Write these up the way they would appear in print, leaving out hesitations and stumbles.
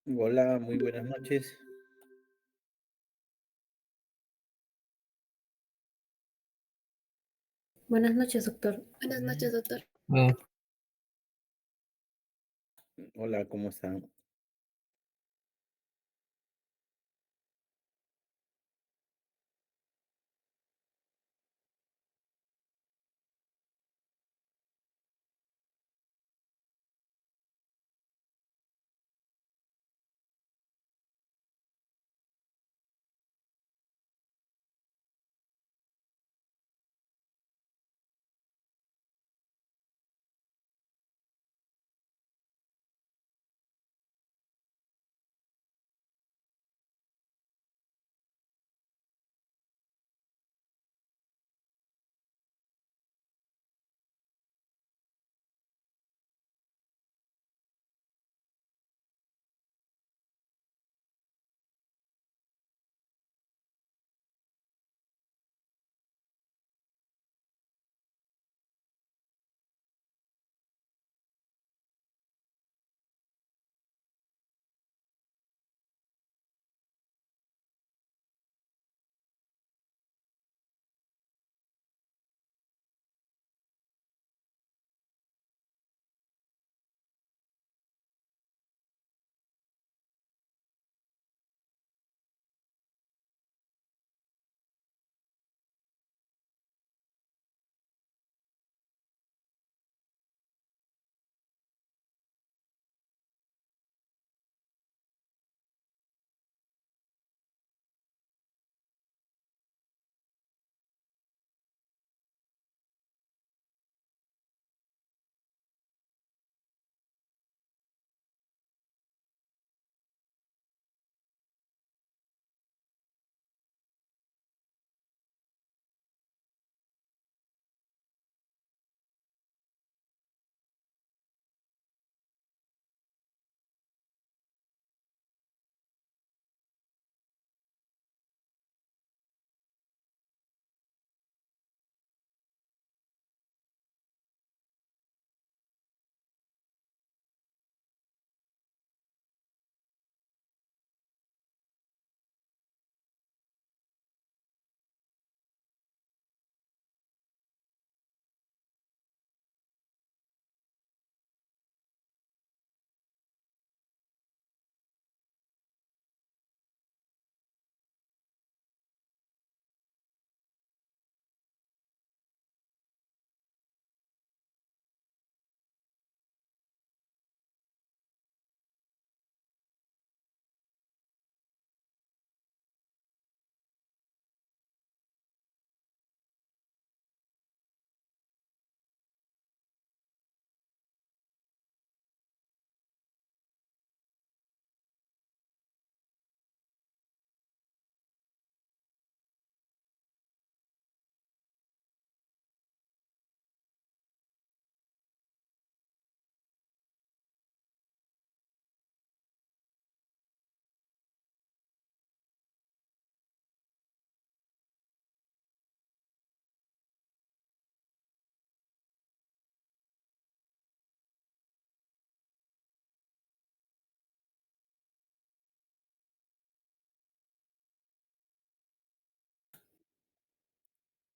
Hola, muy buenas noches. Buenas noches, doctor. Buenas noches, doctor. Hola, ¿cómo están?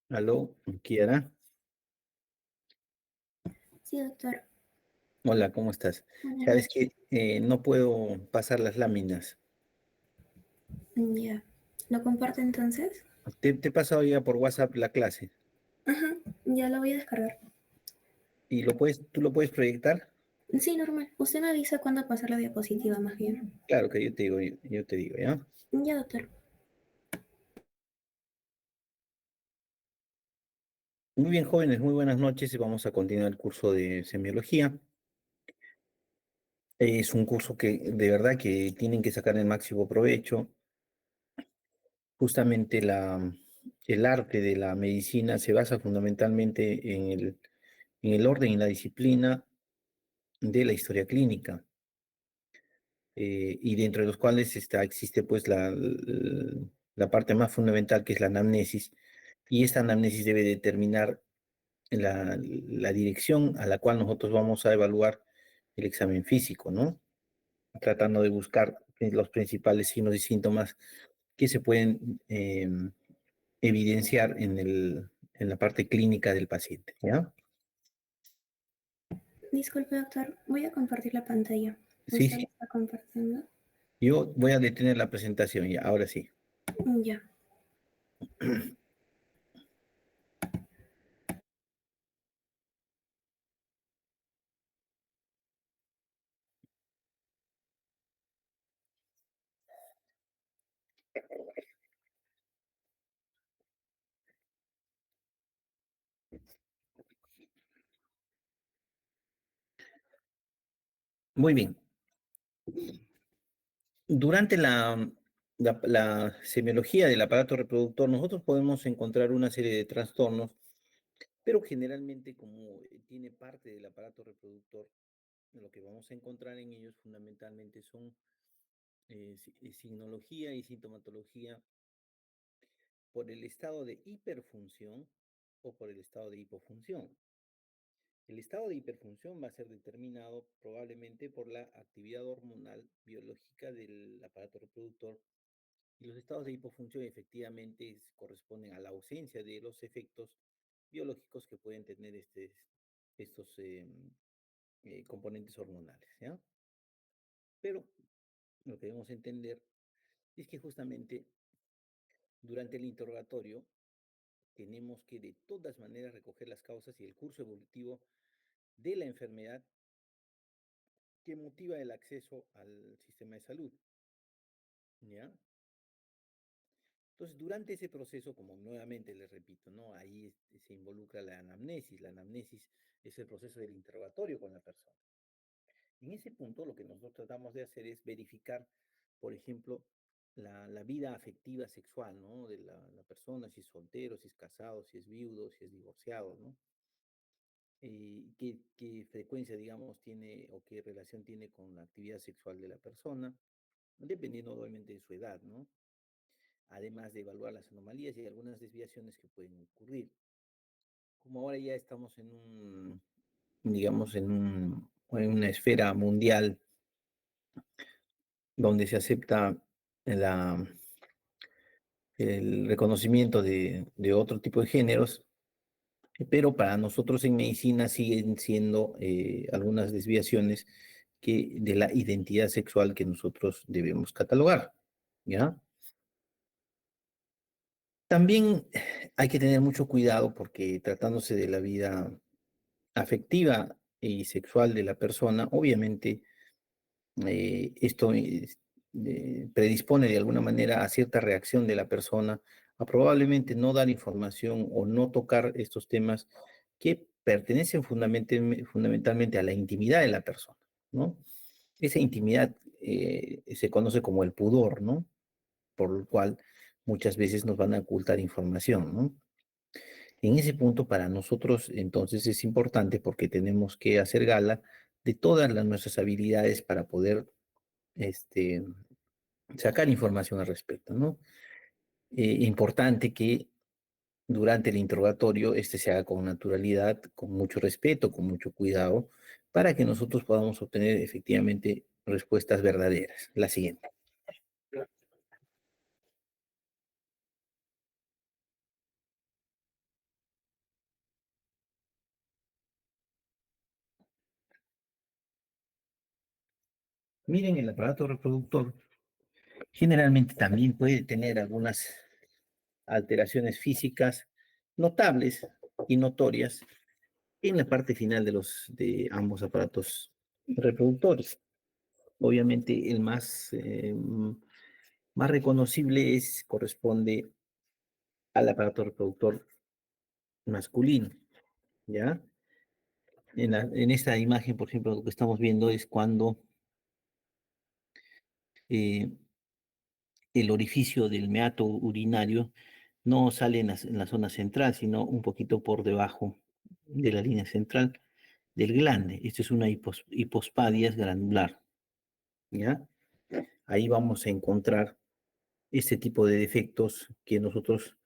Aló, Kiara. Sí, doctor. Hola, ¿cómo estás? Buenas Sabes noches. que no puedo pasar las láminas. Ya. ¿Lo comparte entonces? Te he pasado ya por WhatsApp la clase Ajá. Ya lo voy a descargar. y tú lo puedes proyectar. Sí, normal. Usted me avisa cuándo pasar la diapositiva, más bien. Claro que yo te digo, yo te digo, ¿ya? Ya, doctor. Muy bien, jóvenes, muy buenas noches y vamos a continuar el curso de semiología. Es un curso que de verdad que tienen que sacar el máximo provecho. Justamente el arte de la medicina se basa fundamentalmente en el orden y la disciplina de la historia clínica, y dentro de los cuales existe pues la parte más fundamental que es la anamnesis, y esta anamnesis debe determinar la dirección a la cual nosotros vamos a evaluar el examen físico, ¿no? tratando de buscar los principales signos y síntomas que se pueden evidenciar en la parte clínica del paciente, ¿ya? Disculpe, doctor, voy a compartir la pantalla. Sí, ¿Usted sí, la está compartiendo? yo voy a detener la presentación ya, ahora sí. Ya. Muy bien. Durante la semiología del aparato reproductor, nosotros podemos encontrar una serie de trastornos, pero generalmente como tiene parte del aparato reproductor, lo que vamos a encontrar en ellos fundamentalmente son signología y sintomatología por el estado de hiperfunción o por el estado de hipofunción. El estado de hiperfunción va a ser determinado probablemente por la actividad hormonal biológica del aparato reproductor y los estados de hipofunción efectivamente corresponden a la ausencia de los efectos biológicos que pueden tener estos componentes hormonales, ¿ya? Pero lo que debemos entender es que justamente durante el interrogatorio tenemos que de todas maneras recoger las causas y el curso evolutivo de la enfermedad que motiva el acceso al sistema de salud, ¿ya? Entonces, durante ese proceso, como nuevamente les repito, ¿no? Ahí se involucra la anamnesis. La anamnesis es el proceso del interrogatorio con la persona. En ese punto, lo que nosotros tratamos de hacer es verificar, por ejemplo, la vida afectiva sexual, ¿no? De la persona, si es soltero, si es casado, si es viudo, si es divorciado, ¿no? Qué frecuencia, digamos, tiene o qué relación tiene con la actividad sexual de la persona, dependiendo obviamente de su edad, ¿no? Además de evaluar las anomalías y algunas desviaciones que pueden ocurrir. Como ahora ya estamos digamos, en una esfera mundial donde se acepta la, el reconocimiento de otro tipo de géneros, pero para nosotros en medicina siguen siendo algunas desviaciones de la identidad sexual que nosotros debemos catalogar, ¿ya? También hay que tener mucho cuidado porque tratándose de la vida afectiva y sexual de la persona, obviamente esto predispone de alguna manera a cierta reacción de la persona, a probablemente no dar información o no tocar estos temas que pertenecen fundamentalmente a la intimidad de la persona, ¿no? Esa intimidad se conoce como el pudor, ¿no? Por lo cual muchas veces nos van a ocultar información, ¿no? En ese punto, para nosotros, entonces, es importante porque tenemos que hacer gala de todas nuestras habilidades para poder este, sacar información al respecto, ¿no? Importante que durante el interrogatorio este se haga con naturalidad, con mucho respeto, con mucho cuidado, para que nosotros podamos obtener efectivamente respuestas verdaderas. La siguiente. Miren, el aparato reproductor generalmente también puede tener algunas alteraciones físicas notables y notorias en la parte final de ambos aparatos reproductores. Obviamente el más reconocible corresponde al aparato reproductor masculino, ¿ya? En esta imagen, por ejemplo, lo que estamos viendo es cuando eh, el orificio del meato urinario no sale en la zona central, sino un poquito por debajo de la línea central del glande. Esto es una hipospadias granular, ¿ya? Ahí vamos a encontrar este tipo de defectos que nosotros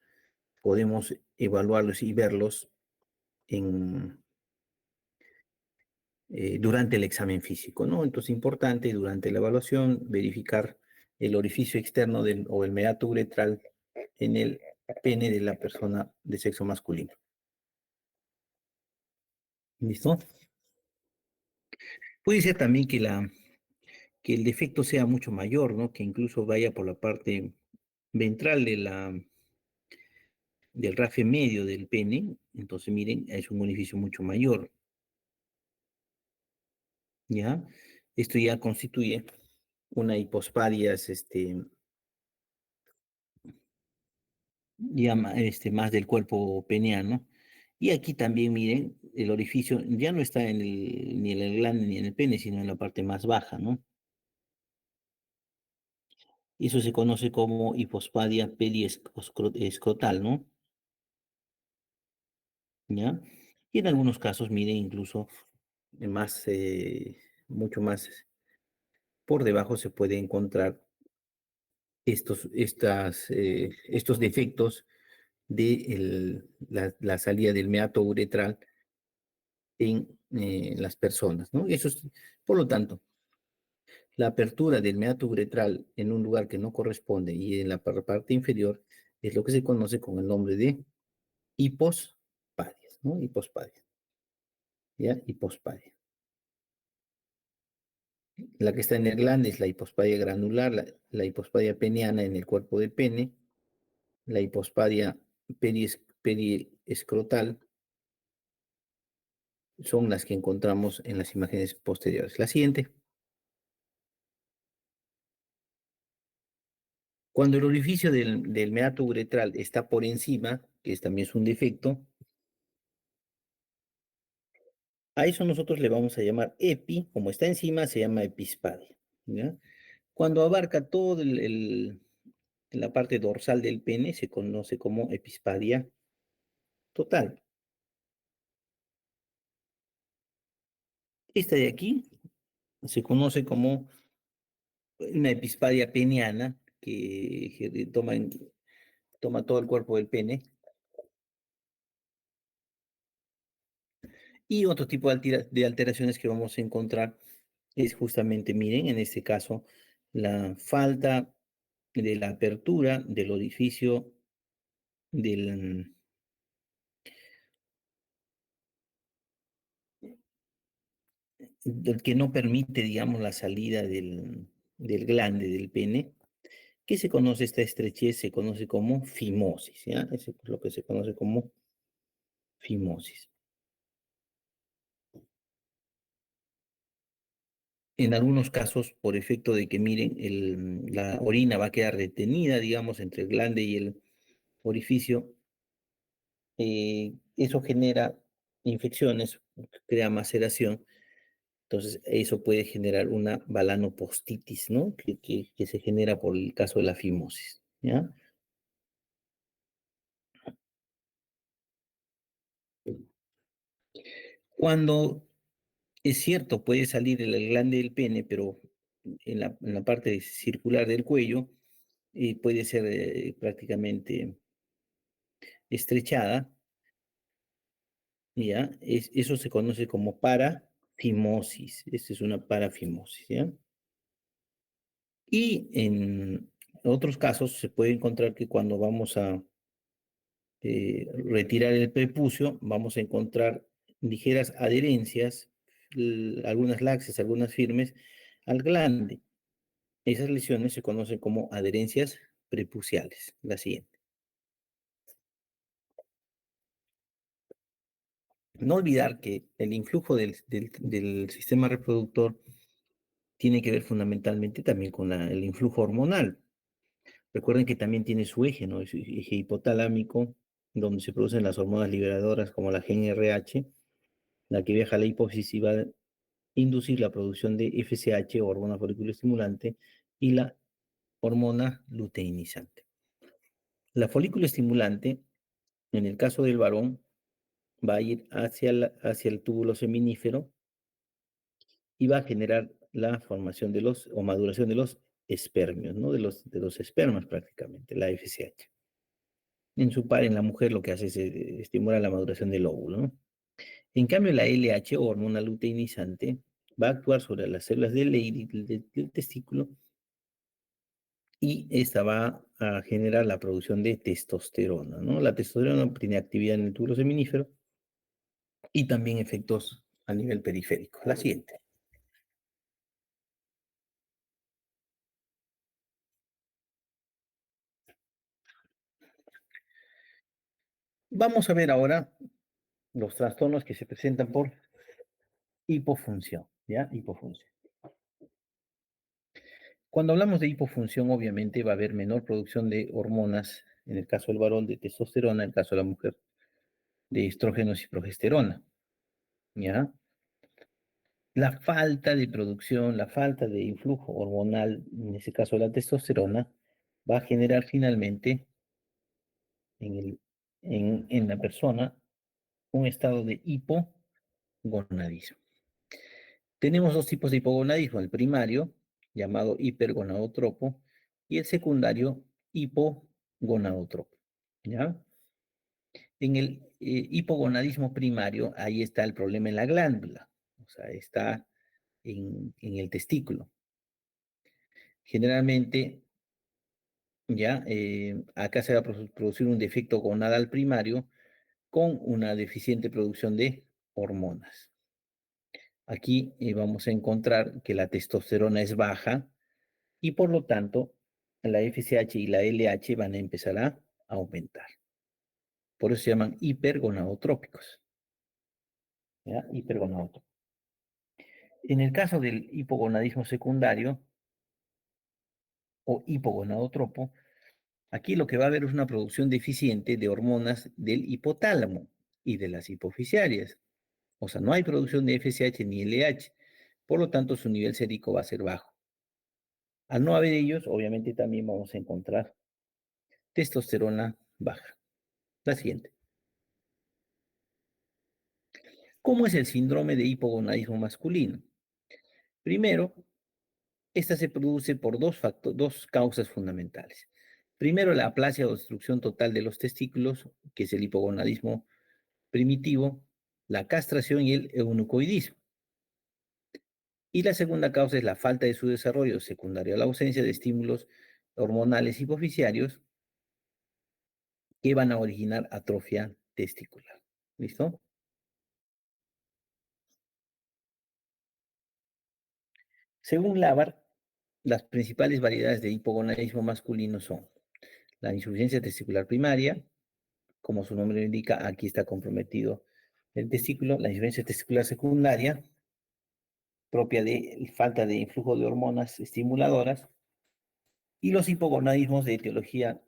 podemos evaluarlos y verlos en, durante el examen físico, ¿no? Entonces, importante durante la evaluación verificar el orificio externo o el meato uretral en el pene de la persona de sexo masculino. ¿Listo? Puede ser también que el defecto sea mucho mayor, ¿no? Que incluso vaya por la parte ventral del rafe medio del pene. Entonces, miren, es un orificio mucho mayor, ¿ya? Esto ya constituye una hipospadias, ya más del cuerpo peneano. Y aquí también, miren, el orificio ya no está ni en el glande ni en el pene, sino en la parte más baja, ¿no? Eso se conoce como hipospadia periescrotal, ¿no? ¿Ya? Y en algunos casos, miren, incluso más, mucho más por debajo se puede encontrar estos defectos de la salida del meato uretral en las personas, ¿no? Por lo tanto, la apertura del meato uretral en un lugar que no corresponde y en la parte inferior es lo que se conoce con el nombre de hipospadias, ¿no? Hipospadia, ¿ya? Hipospadia. La que está en el glande es la hipospadia granular, la hipospadia peneana en el cuerpo del pene, la hipospadia periescrotal son las que encontramos en las imágenes posteriores. La siguiente. Cuando el orificio del meato uretral está por encima, también es un defecto, a eso nosotros le vamos a llamar epi, como está encima se llama epispadia, ¿ya? Cuando abarca todo la parte dorsal del pene se conoce como epispadia total. Esta de aquí se conoce como una epispadia peniana que toma todo el cuerpo del pene. Y otro tipo de alteraciones que vamos a encontrar es justamente, miren, en este caso, la falta de la apertura del orificio del, del que no permite, digamos, la salida del glande del pene, que se conoce, esta estrechez se conoce como fimosis, ¿ya? Eso es lo que se conoce como fimosis. En algunos casos, por efecto de que, miren, la orina va a quedar retenida, digamos, entre el glande y el orificio, eso genera infecciones, crea maceración, entonces eso puede generar una balanopostitis, ¿no? Que se genera por el caso de la fimosis, ¿ya? Cuando es cierto, puede salir el glande del pene, pero en la parte circular del cuello, puede ser prácticamente estrechada, ¿ya? Eso se conoce como parafimosis. Esta es una parafimosis, ¿ya? Y en otros casos se puede encontrar que cuando vamos a retirar el prepucio, vamos a encontrar ligeras adherencias, algunas laxas, algunas firmes, al glande. Esas lesiones se conocen como adherencias prepuciales. La siguiente. No olvidar que el influjo del sistema reproductor tiene que ver fundamentalmente también con el influjo hormonal. Recuerden que también tiene su eje, ¿no? Su eje hipotalámico, donde se producen las hormonas liberadoras como la GnRH, la que viaja a la hipófisis y va a inducir la producción de FSH, o hormona folículo estimulante, y la hormona luteinizante. La folículo estimulante, en el caso del varón, va a ir hacia el túbulo seminífero y va a generar la formación o maduración de los espermios, ¿no? De los espermas prácticamente, la FSH. En la mujer lo que hace es estimular la maduración del óvulo, ¿no? En cambio, la LH o hormona luteinizante va a actuar sobre las células del Leydig del testículo y esta va a generar la producción de testosterona, ¿no? La testosterona tiene actividad en el túbulo seminífero y también efectos a nivel periférico. La siguiente. Vamos a ver ahora los trastornos que se presentan por hipofunción, ¿ya? Hipofunción. Cuando hablamos de hipofunción, obviamente va a haber menor producción de hormonas, en el caso del varón de testosterona, en el caso de la mujer de estrógenos y progesterona, ¿ya? La falta de producción, la falta de influjo hormonal, en ese caso la testosterona, va a generar finalmente en, en la persona un estado de hipogonadismo. Tenemos dos tipos de hipogonadismo, el primario, llamado hipergonadotropo, y el secundario, hipogonadotropo. ¿Ya? En el hipogonadismo primario, ahí está el problema en la glándula, o sea, está en el testículo. Generalmente, ya, acá se va a producir un defecto gonadal primario con una deficiente producción de hormonas. Aquí vamos a encontrar que la testosterona es baja y por lo tanto la FSH y la LH van a empezar a aumentar. Por eso se llaman hipergonadotrópicos. ¿Ya? Hipergonadotrópicos. En el caso del hipogonadismo secundario o hipogonadotropo, aquí lo que va a haber es una producción deficiente de hormonas del hipotálamo y de las hipofisiarias. O sea, no hay producción de FSH ni LH. Por lo tanto, su nivel sérico va a ser bajo. Al no haber ellos, obviamente también vamos a encontrar testosterona baja. La siguiente. ¿Cómo es el síndrome de hipogonadismo masculino? Primero, esta se produce por dos causas fundamentales. Primero, la aplasia o destrucción total de los testículos, que es el hipogonadismo primitivo, la castración y el eunucoidismo. Y la segunda causa es la falta de su desarrollo secundario a la ausencia de estímulos hormonales hipofisiarios que van a originar atrofia testicular. ¿Listo? Según Labar, las principales variedades de hipogonadismo masculino son la insuficiencia testicular primaria, como su nombre lo indica, aquí está comprometido el testículo, la insuficiencia testicular secundaria, propia de falta de influjo de hormonas estimuladoras, y los hipogonadismos de etiología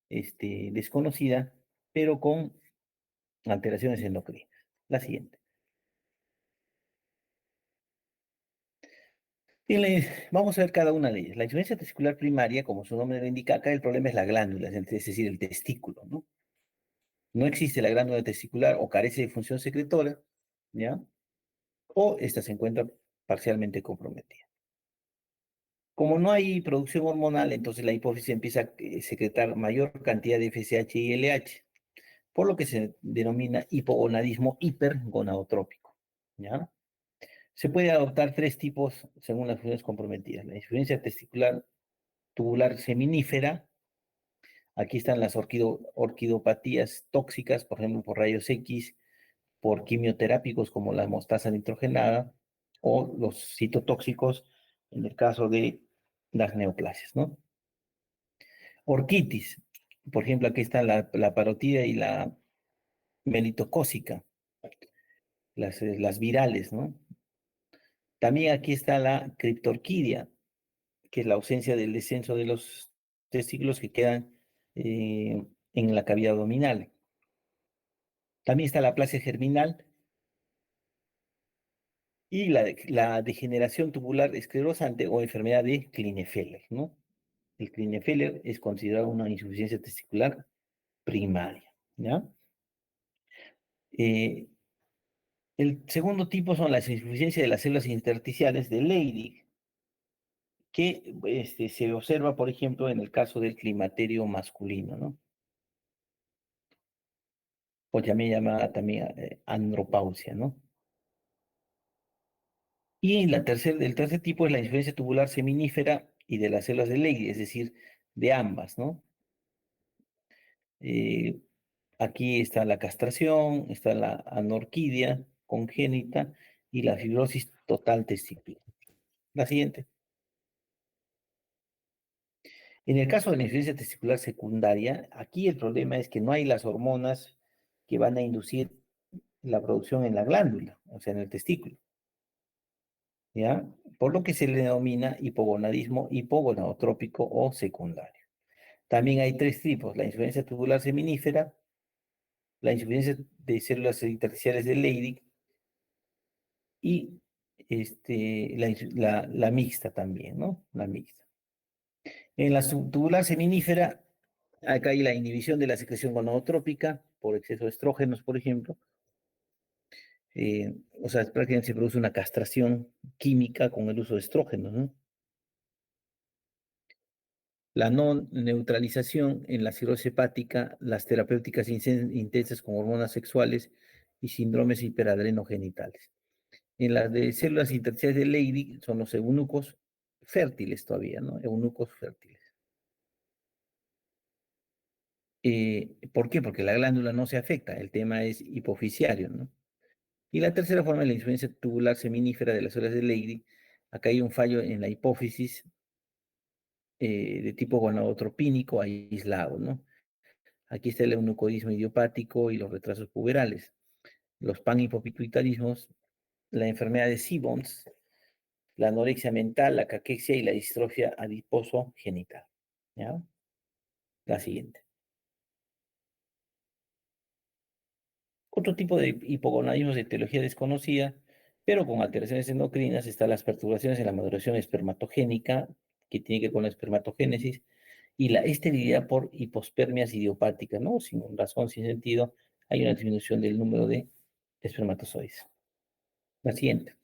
desconocida, pero con alteraciones endocrinas. La siguiente. Vamos a ver cada una de ellas. La insuficiencia testicular primaria, como su nombre lo indica, acá el problema es la glándula, es decir, el testículo, ¿no? No existe la glándula testicular o carece de función secretora, ¿ya? O esta se encuentra parcialmente comprometida. Como no hay producción hormonal, entonces la hipófisis empieza a secretar mayor cantidad de FSH y LH, por lo que se denomina hipogonadismo hipergonadotrópico, ¿ya? Se puede adoptar tres tipos según las funciones comprometidas. La insuficiencia testicular tubular seminífera, aquí están las orquidopatías tóxicas, por ejemplo, por rayos X, por quimioterápicos como la mostaza nitrogenada o los citotóxicos en el caso de las neoplasias, ¿no? Orquitis, por ejemplo, aquí está la parotida y la melitocócica, las virales, ¿no? También aquí está la criptorquidia, que es la ausencia del descenso de los testículos que quedan en la cavidad abdominal. También está la aplasia germinal y la degeneración tubular esclerosante o enfermedad de Klinefelter, ¿no? El Klinefelter es considerado una insuficiencia testicular primaria, ¿ya? Eh, el segundo tipo son las insuficiencias de las células intersticiales de Leydig, que se observa, por ejemplo, en el caso del climaterio masculino, ¿no? o también llamada también andropausia, ¿no? Y el tercer tipo es la insuficiencia tubular seminífera y de las células de Leydig, es decir, de ambas, ¿no? Eh, Aquí está la castración, está la anorquidia congénita y la fibrosis total testicular. La siguiente. En el caso de la insuficiencia testicular secundaria, aquí el problema es que no hay las hormonas que van a inducir la producción en la glándula, o sea, en el testículo, ¿ya? Por lo que se le denomina hipogonadismo hipogonadotrópico o secundario. También hay tres tipos: la insuficiencia tubular seminífera, la insuficiencia de células intersticiales de Leydig y la mixta también, ¿no? La mixta. En la tubular seminífera, acá hay la inhibición de la secreción gonadotrópica por exceso de estrógenos, por ejemplo. O sea, prácticamente se produce una castración química con el uso de estrógenos, ¿no? La no neutralización en la cirrosis hepática, las terapéuticas intensas con hormonas sexuales y síndromes hiperadrenogenitales. En las de células intersticiales de Leydig son los eunucos fértiles todavía, ¿no? Eunucos fértiles. ¿Por qué? Porque la glándula no se afecta, el tema es hipoficiario, ¿no? Y la tercera forma es la insuficiencia tubular seminífera de las células de Leydig. Acá hay un fallo en la hipófisis de tipo gonadotropínico aislado, ¿no? Aquí está el eunucoidismo idiopático y los retrasos puberales, los panhipopituitarismos, la enfermedad de Sibons, la anorexia mental, la caquexia y la distrofia adiposo genital. ¿Ya? La siguiente. Otro tipo de hipogonadismos de etiología desconocida, pero con alteraciones endocrinas, están las perturbaciones en la maduración espermatogénica, que tiene que ver con la espermatogénesis, y la esterilidad por hipospermias idiopáticas, ¿no? Sin razón, sin sentido, hay una disminución del número de espermatozoides. La siguiente.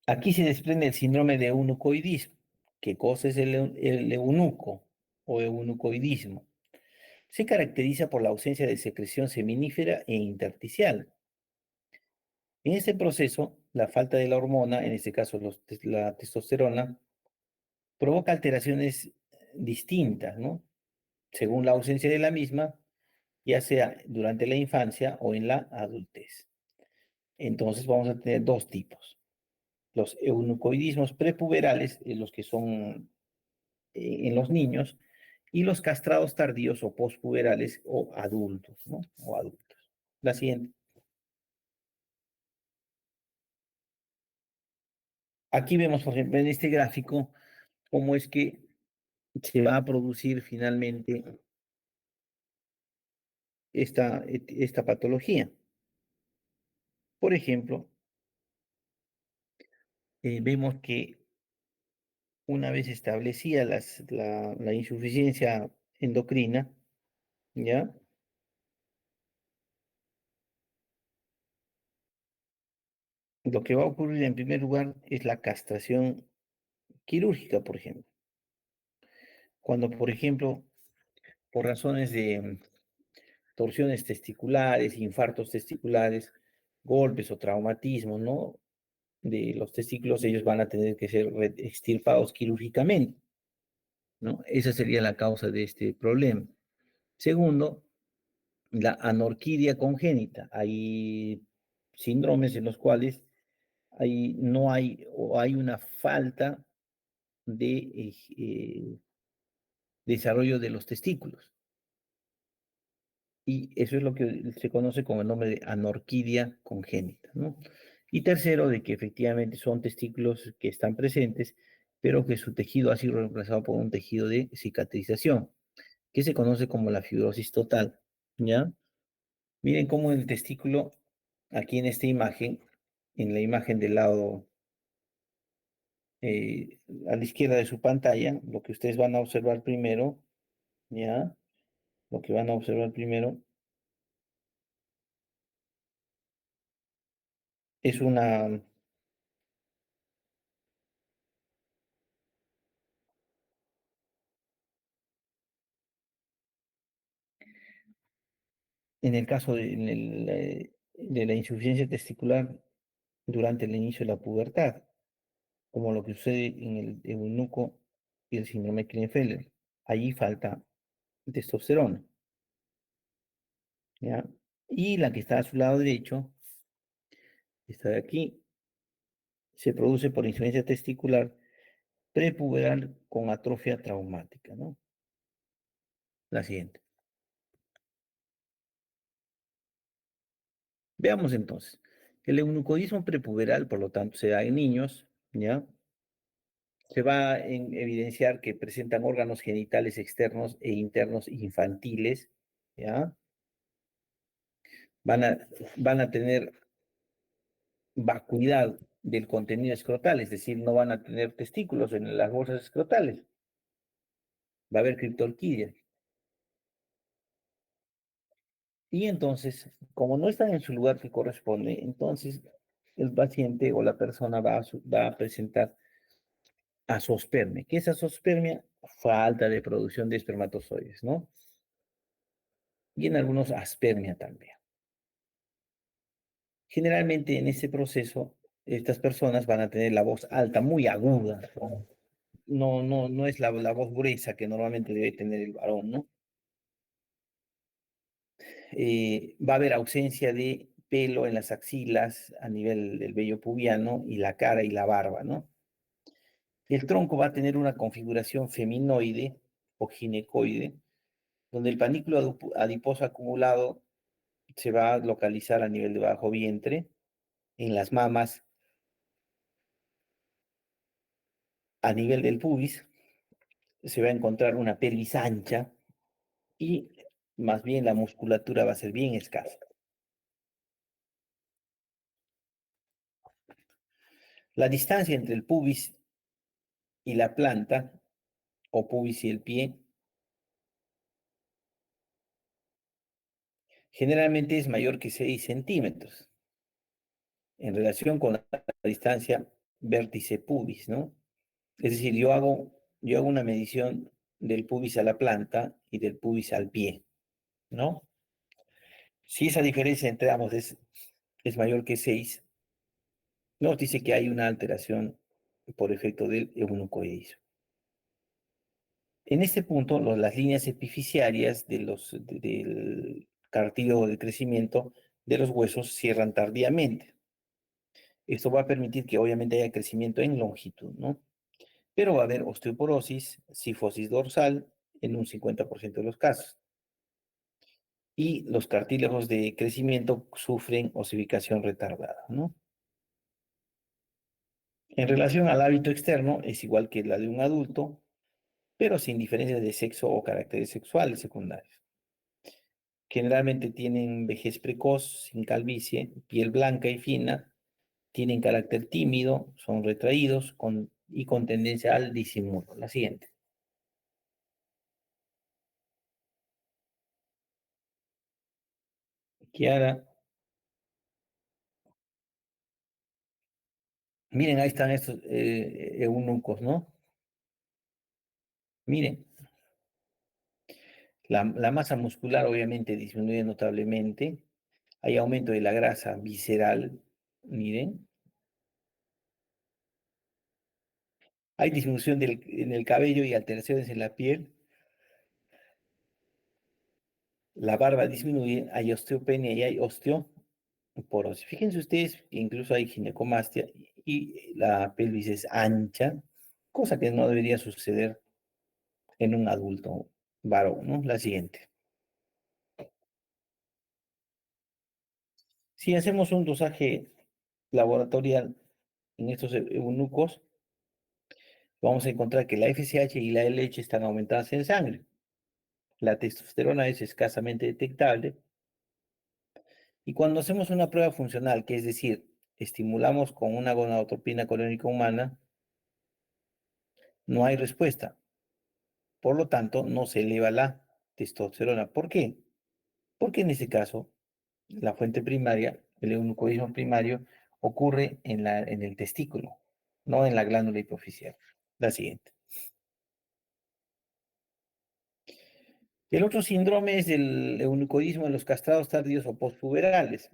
Aquí se desprende el síndrome de eunucoidismo. ¿Qué cosa es el eunuco o eunucoidismo? Se caracteriza por la ausencia de secreción seminífera e intersticial. En este proceso, la falta de la hormona, en este caso la testosterona, provoca alteraciones distintas, ¿no? Según la ausencia de la misma, ya sea durante la infancia o en la adultez. Entonces vamos a tener dos tipos: los eunucoidismos prepuberales, los que son en los niños, y los castrados tardíos o pospuberales o adultos, ¿no? O adultos. La siguiente. Aquí vemos, por ejemplo, en este gráfico, cómo es que se va a producir finalmente esta patología. Por ejemplo, vemos que una vez establecida la insuficiencia endocrina, ¿ya? Lo que va a ocurrir en primer lugar es la castración quirúrgica, por ejemplo. Cuando, por ejemplo, por razones de torsiones testiculares, infartos testiculares, golpes o traumatismo, ¿no? De los testículos, ellos van a tener que ser extirpados quirúrgicamente, ¿no? Esa sería la causa de este problema. Segundo, la anorquidia congénita. Hay síndromes en los cuales no hay o hay una falta de desarrollo de los testículos. Y eso es lo que se conoce como el nombre de anorquidia congénita, ¿no? Y tercero, de que efectivamente son testículos que están presentes, pero que su tejido ha sido reemplazado por un tejido de cicatrización, que se conoce como la fibrosis total, ¿ya? Miren cómo el testículo, aquí en esta imagen, en la imagen del lado a la izquierda de su pantalla, lo que ustedes van a observar primero, ¿ya? Lo que van a observar primero es una, en el caso de la insuficiencia testicular durante el inicio de la pubertad, como lo que sucede en el eunuco y el síndrome de Klinefelter. Allí falta testosterona, ¿ya? Y la que está a su lado derecho, esta de aquí, se produce por insuficiencia testicular prepuberal con atrofia traumática, ¿no? La siguiente. Veamos entonces. El eunucoidismo prepuberal, por lo tanto, se da en niños, ¿ya? Se va a evidenciar que presentan órganos genitales externos e internos infantiles, ¿ya? Van a, van a tener vacuidad del contenido escrotal, es decir, no van a tener testículos en las bolsas escrotales. Va a haber criptorquidia. Y entonces, como no están en su lugar que corresponde, entonces el paciente o la persona va a presentar azospermia. ¿Qué es azospermia? Falta de producción de espermatozoides, ¿no? Y en algunos aspermia también. Generalmente en este proceso, estas personas van a tener la voz alta, muy aguda, ¿no? No es la voz gruesa que normalmente debe tener el varón, ¿no? Va a haber ausencia de pelo en las axilas a nivel del vello pubiano y la cara y la barba, ¿no? El tronco va a tener una configuración feminoide o ginecoide, donde el panículo adiposo acumulado se va a localizar a nivel de bajo vientre, en las mamas, a nivel del pubis, se va a encontrar una pelvis ancha y más bien la musculatura va a ser bien escasa. La distancia entre el pubis y la planta, o pubis y el pie, generalmente es mayor que 6 centímetros en relación con la distancia vértice pubis, ¿no? Es decir, yo hago una medición del pubis a la planta y del pubis al pie, ¿no? Si esa diferencia entre ambos es mayor que 6, nos dice que hay una alteración por efecto del eunucoidismo. En este punto, las líneas epifisiarias del cartílago de crecimiento de los huesos cierran tardíamente. Esto va a permitir que obviamente haya crecimiento en longitud, ¿no? Pero va a haber osteoporosis, cifosis dorsal en un 50% de los casos. Y los cartílagos de crecimiento sufren osificación retardada, ¿no? En relación al hábito externo, es igual que la de un adulto, pero sin diferencias de sexo o caracteres sexuales secundarios. Generalmente tienen vejez precoz, sin calvicie, piel blanca y fina, tienen carácter tímido, son retraídos y con tendencia al disimulo. La siguiente. Kiara, miren, ahí están estos eunucos, ¿no? Miren, la masa muscular obviamente disminuye notablemente, hay aumento de la grasa visceral, miren, hay disminución en el cabello y alteraciones en la piel, la barba disminuye, hay osteopenia y hay osteoporosis. Fíjense ustedes que incluso hay ginecomastia y la pelvis es ancha, cosa que no debería suceder en un adulto varón, ¿no? La siguiente. Si hacemos un dosaje laboratorial en estos eunucos, vamos a encontrar que la FSH y la LH están aumentadas en sangre. La testosterona es escasamente detectable. Y cuando hacemos una prueba funcional, que es decir, estimulamos con una gonadotropina colónica humana, no hay respuesta. Por lo tanto, no se eleva la testosterona. ¿Por qué? Porque en este caso, la fuente primaria, el eunucoidismo primario, ocurre en el testículo, no en la glándula hipofisial. La siguiente. El otro síndrome es el eunicoidismo de los castrados tardíos o postpuberales.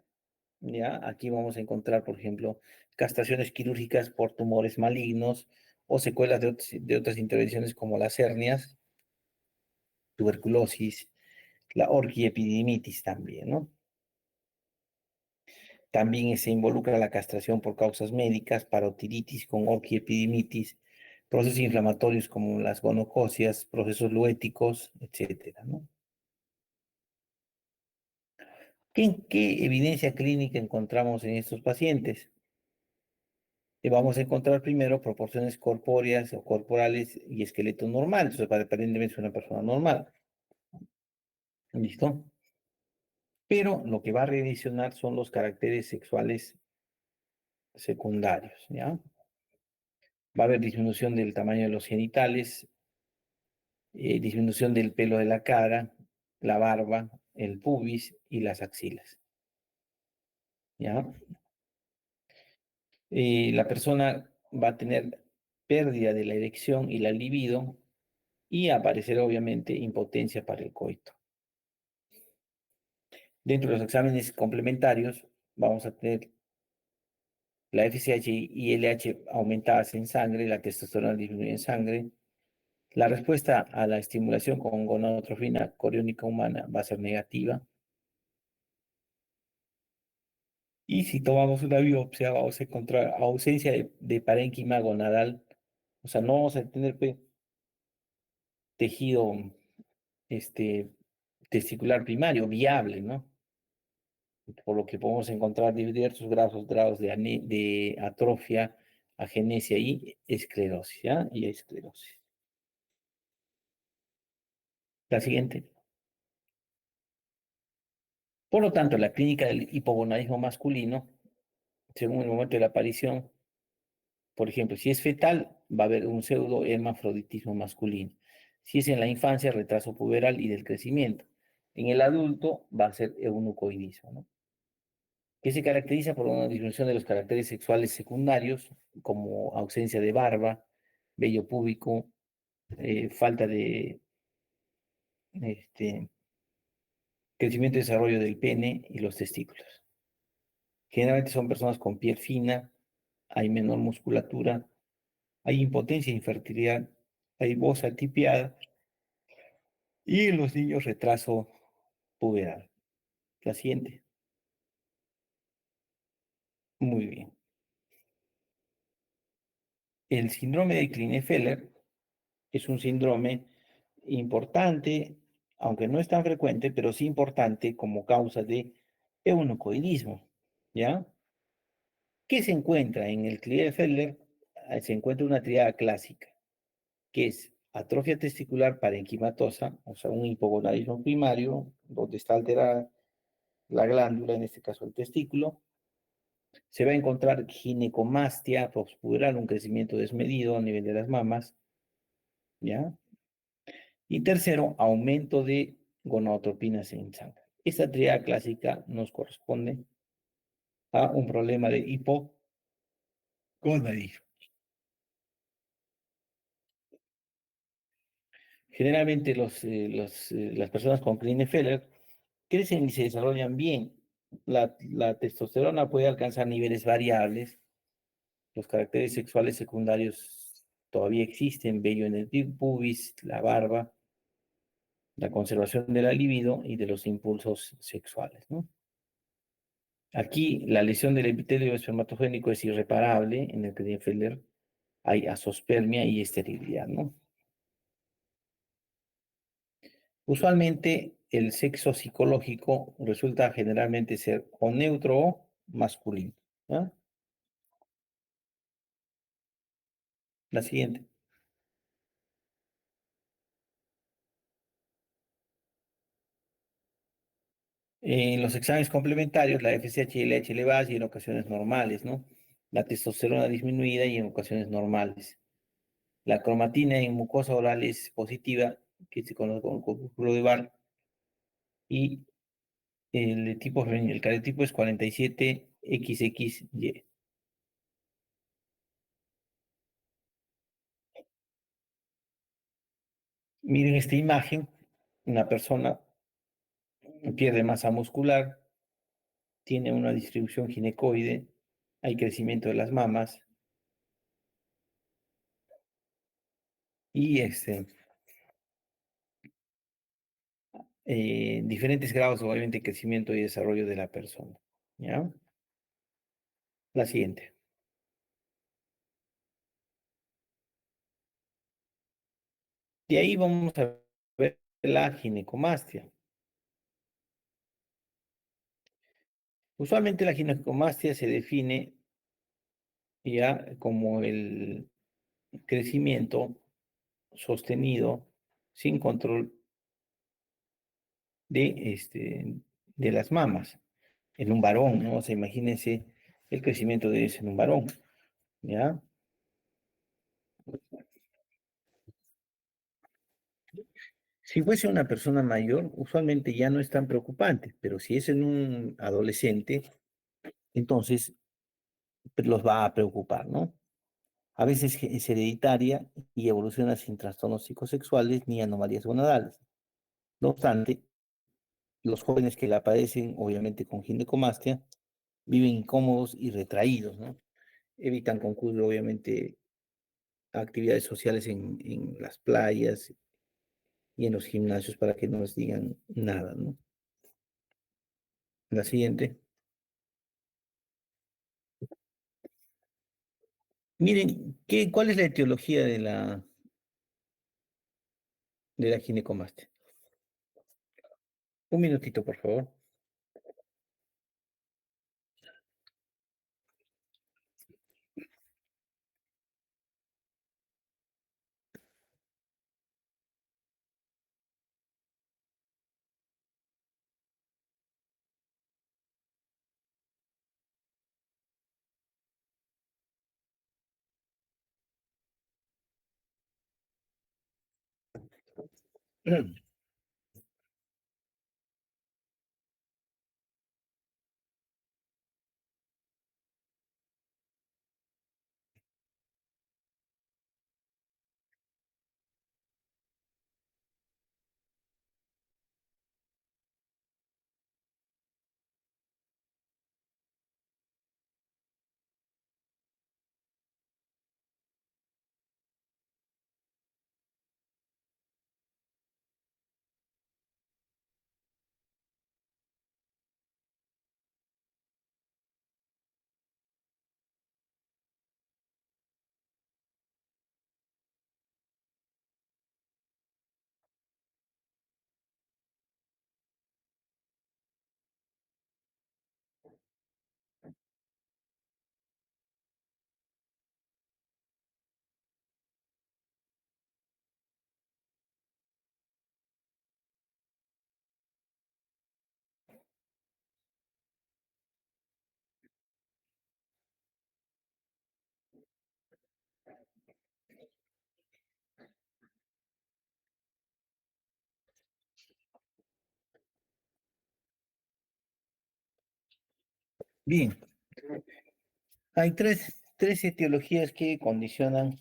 ¿Ya? Aquí vamos a encontrar, por ejemplo, castraciones quirúrgicas por tumores malignos o secuelas de otras intervenciones como las hernias, tuberculosis, la orquiepididimitis también, ¿no? También se involucra la castración por causas médicas, parotiritis con orquiepididimitis, procesos inflamatorios como las gonococias, procesos luéticos, etcétera, ¿no? ¿Qué evidencia clínica encontramos en estos pacientes? Vamos a encontrar primero proporciones corpóreas o corporales y esqueleto normal. Entonces, aparentemente es una persona normal. ¿Listo? Pero lo que va a revisionar son los caracteres sexuales secundarios, ¿ya? Va a haber disminución del tamaño de los genitales, disminución del pelo de la cara, la barba, el pubis y las axilas, ¿ya? La persona va a tener pérdida de la erección y la libido y aparecer obviamente impotencia para el coito. Dentro de los exámenes complementarios vamos a tener la FSH y LH aumentadas en sangre, la testosterona disminuye en sangre. La respuesta a la estimulación con gonadotrofina coriónica humana va a ser negativa. Y si tomamos una biopsia, vamos a encontrar ausencia de parénquima gonadal. O sea, no vamos a tener tejido este, testicular primario viable, ¿no? Por lo que podemos encontrar diversos grados de atrofia, agenesia y esclerosis, ¿ya? Y esclerosis. La siguiente. Por lo tanto, la clínica del hipogonadismo masculino, según el momento de la aparición, por ejemplo, si es fetal, va a haber un pseudo hermafroditismo masculino. Si es en la infancia, retraso puberal y del crecimiento. En el adulto va a ser eunucoidismo, ¿no? Que se caracteriza por una disminución de los caracteres sexuales secundarios, como ausencia de barba, vello púbico, falta de este, crecimiento y desarrollo del pene y los testículos. Generalmente son personas con piel fina, hay menor musculatura, hay impotencia e infertilidad, hay voz atipiada y en los niños retraso puberal. La siguiente. Muy bien. El síndrome de Klinefelter es un síndrome importante, aunque no es tan frecuente, pero sí importante como causa de eunucoidismo, ¿ya? ¿Qué se encuentra en el Klinefelter? Se encuentra una triada clásica, que es atrofia testicular parenquimatosa, o sea, un hipogonadismo primario, donde está alterada la glándula, en este caso el testículo. Se va a encontrar ginecomastia postpuberal, un crecimiento desmedido a nivel de las mamas, ¿ya? Y tercero, aumento de gonadotropinas en sangre. Esta triada clásica nos corresponde a un problema de hipogonadismo. Generalmente las personas con Klinefelter crecen y se desarrollan bien. La testosterona puede alcanzar niveles variables. Los caracteres sexuales secundarios todavía existen, vello en el pubis, la barba, la conservación de la libido y de los impulsos sexuales, ¿no? Aquí la lesión del epitelio espermatogénico es irreparable en el Klinefelter. Hay azospermia y esterilidad, ¿no? Usualmente el sexo psicológico resulta generalmente ser o neutro o masculino, ¿ya? La siguiente. En los exámenes complementarios, la FSH y LH elevadas y en ocasiones normales, ¿no? La testosterona disminuida y en ocasiones normales. La cromatina en mucosa oral es positiva, que se conoce como cúpulo de Barr, y el cariotipo es 47XXY. Miren esta imagen. Una persona pierde masa muscular, tiene una distribución ginecoide, hay crecimiento de las mamas y diferentes grados obviamente de crecimiento y desarrollo de la persona. ¿Ya? La siguiente. De ahí vamos a ver la ginecomastia. Usualmente la ginecomastia se define ya como el crecimiento sostenido sin control de, de las mamas en un varón, ¿no? O sea, imagínense el crecimiento de eso en un varón, ¿ya? Si fuese una persona mayor, usualmente ya no es tan preocupante, pero si es en un adolescente, entonces pues, los va a preocupar, ¿no? A veces es hereditaria y evoluciona sin trastornos psicosexuales ni anomalías gonadales. No obstante, los jóvenes que la padecen, obviamente con ginecomastia, viven incómodos y retraídos, ¿no? Evitan concurrir, obviamente, a actividades sociales en las playas y en los gimnasios para que no les digan nada, ¿no? La siguiente. Miren, ¿cuál es la etiología de la ginecomastia? Un minutito, por favor. Bien, hay tres etiologías que condicionan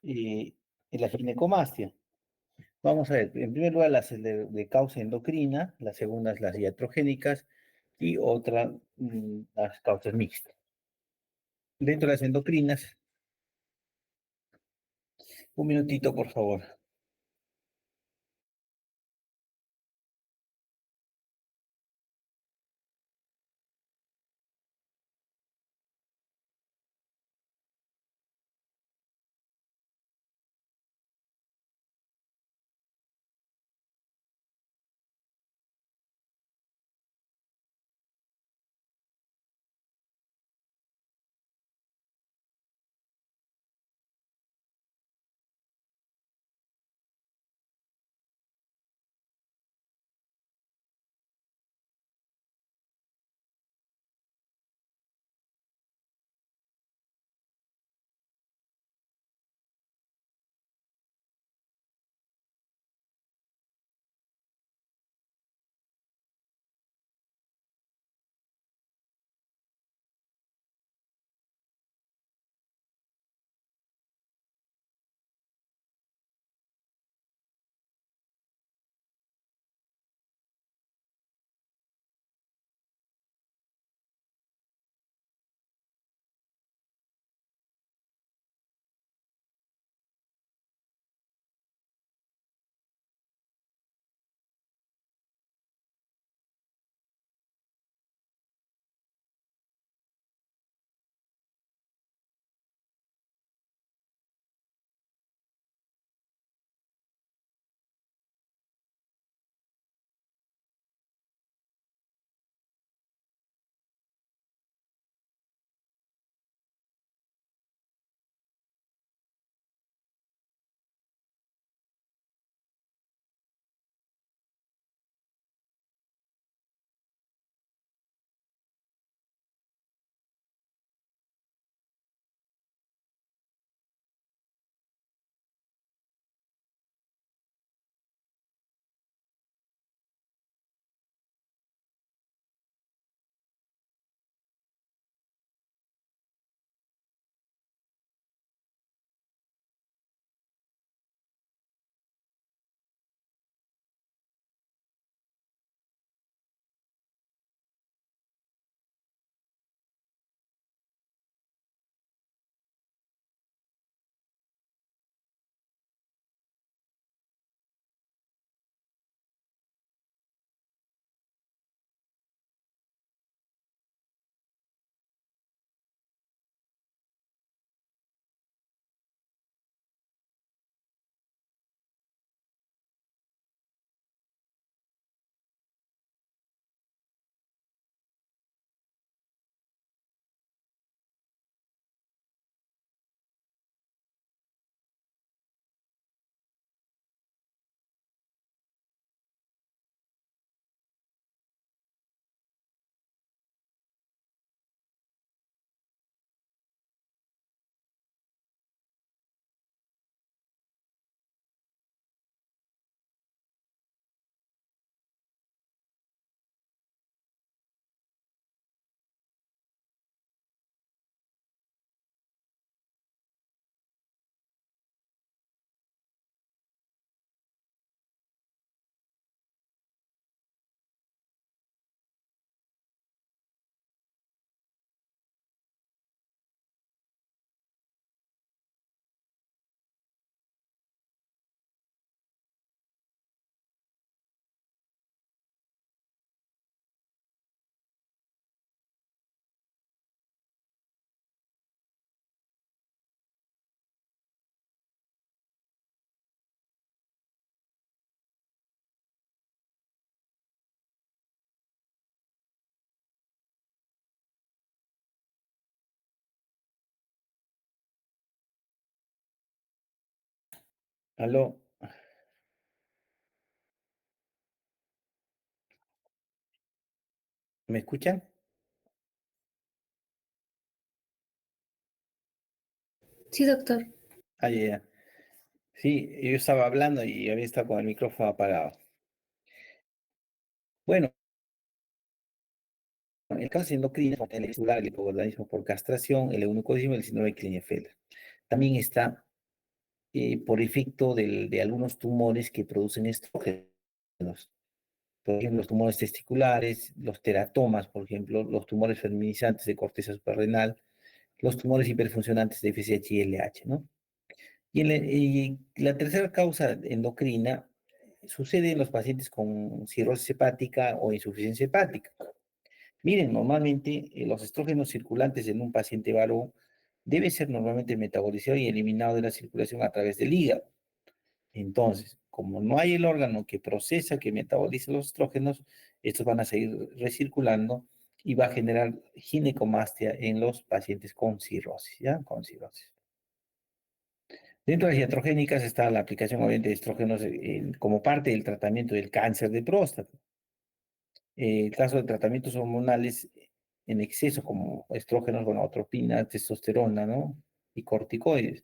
eh, la ginecomastia. Vamos a ver, en primer lugar las de causa endocrina, la segunda es las iatrogénicas y otra las causas mixtas. Dentro de las endocrinas, un minutito, por favor. Aló, ¿me escuchan? Sí, doctor. Ah, ya, ya. Sí, yo estaba hablando y había estado con el micrófono apagado. Bueno, en el cáncer endocrino, el tisular, el hipogonadismo por castración, el eunucoismo y el síndrome de Klinefelter. También está por efecto de algunos tumores que producen estrógenos. Por ejemplo, los tumores testiculares, los teratomas, por ejemplo, los tumores feminizantes de corteza suprarrenal, los tumores hiperfuncionantes de FSH y LH, ¿no? Y la tercera causa endocrina sucede en los pacientes con cirrosis hepática o insuficiencia hepática. Miren, normalmente los estrógenos circulantes en un paciente varón debe ser normalmente metabolizado y eliminado de la circulación a través del hígado. Entonces, como no hay el órgano que procesa, que metaboliza los estrógenos, estos van a seguir recirculando y va a generar ginecomastia en los pacientes con cirrosis, ¿ya? Con cirrosis. Dentro de las iatrogénicas está la aplicación obviamente de estrógenos como parte del tratamiento del cáncer de próstata. El caso de tratamientos hormonales en exceso, como estrógenos, gonadotropina, testosterona, ¿no? Y corticoides.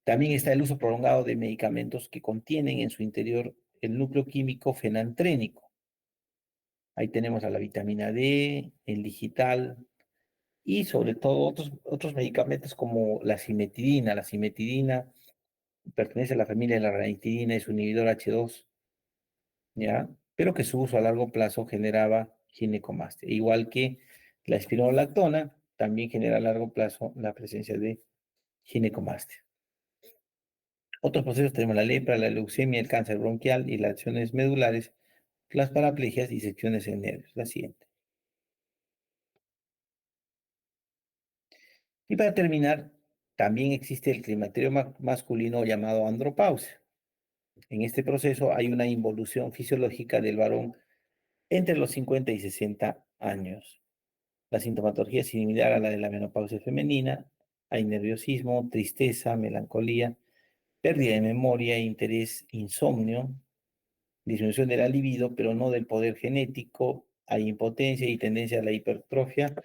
También está el uso prolongado de medicamentos que contienen en su interior el núcleo químico fenantrénico. Ahí tenemos a la vitamina D, el digital y sobre todo otros medicamentos como la cimetidina. La cimetidina pertenece a la familia de la ranitidina, es un inhibidor H2, ¿ya? Pero que su uso a largo plazo generaba ginecomastia. Igual que la espironolactona, también genera a largo plazo la presencia de ginecomastia. Otros procesos tenemos la lepra, la leucemia, el cáncer bronquial y las lesiones medulares, las paraplegias y secciones en nervios. La siguiente. Y para terminar, también existe el climaterio masculino llamado andropausia. En este proceso hay una involución fisiológica del varón entre los 50 y 60 años. La sintomatología es similar a la de la menopausia femenina. Hay nerviosismo, tristeza, melancolía, pérdida de memoria, interés, insomnio, disminución de la libido, pero no del poder genético. Hay impotencia y tendencia a la hipertrofia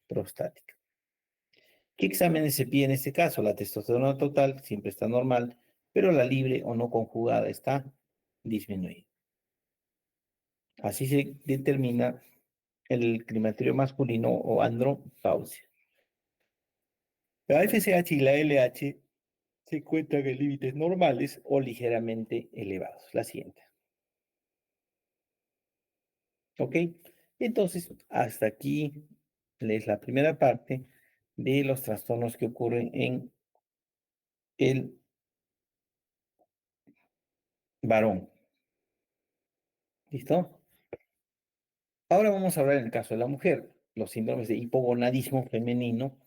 prostática. ¿Qué exámenes se pide en este caso? La testosterona total siempre está normal, pero la libre o no conjugada está disminuida. Así se determina el climaterio masculino o andropausia. La FSH y la LH se encuentran en límites normales o ligeramente elevados. La siguiente. ¿Ok? Entonces, hasta aquí es la primera parte de los trastornos que ocurren en el varón. ¿Listo? Ahora vamos a hablar en el caso de la mujer, los síndromes de hipogonadismo femenino,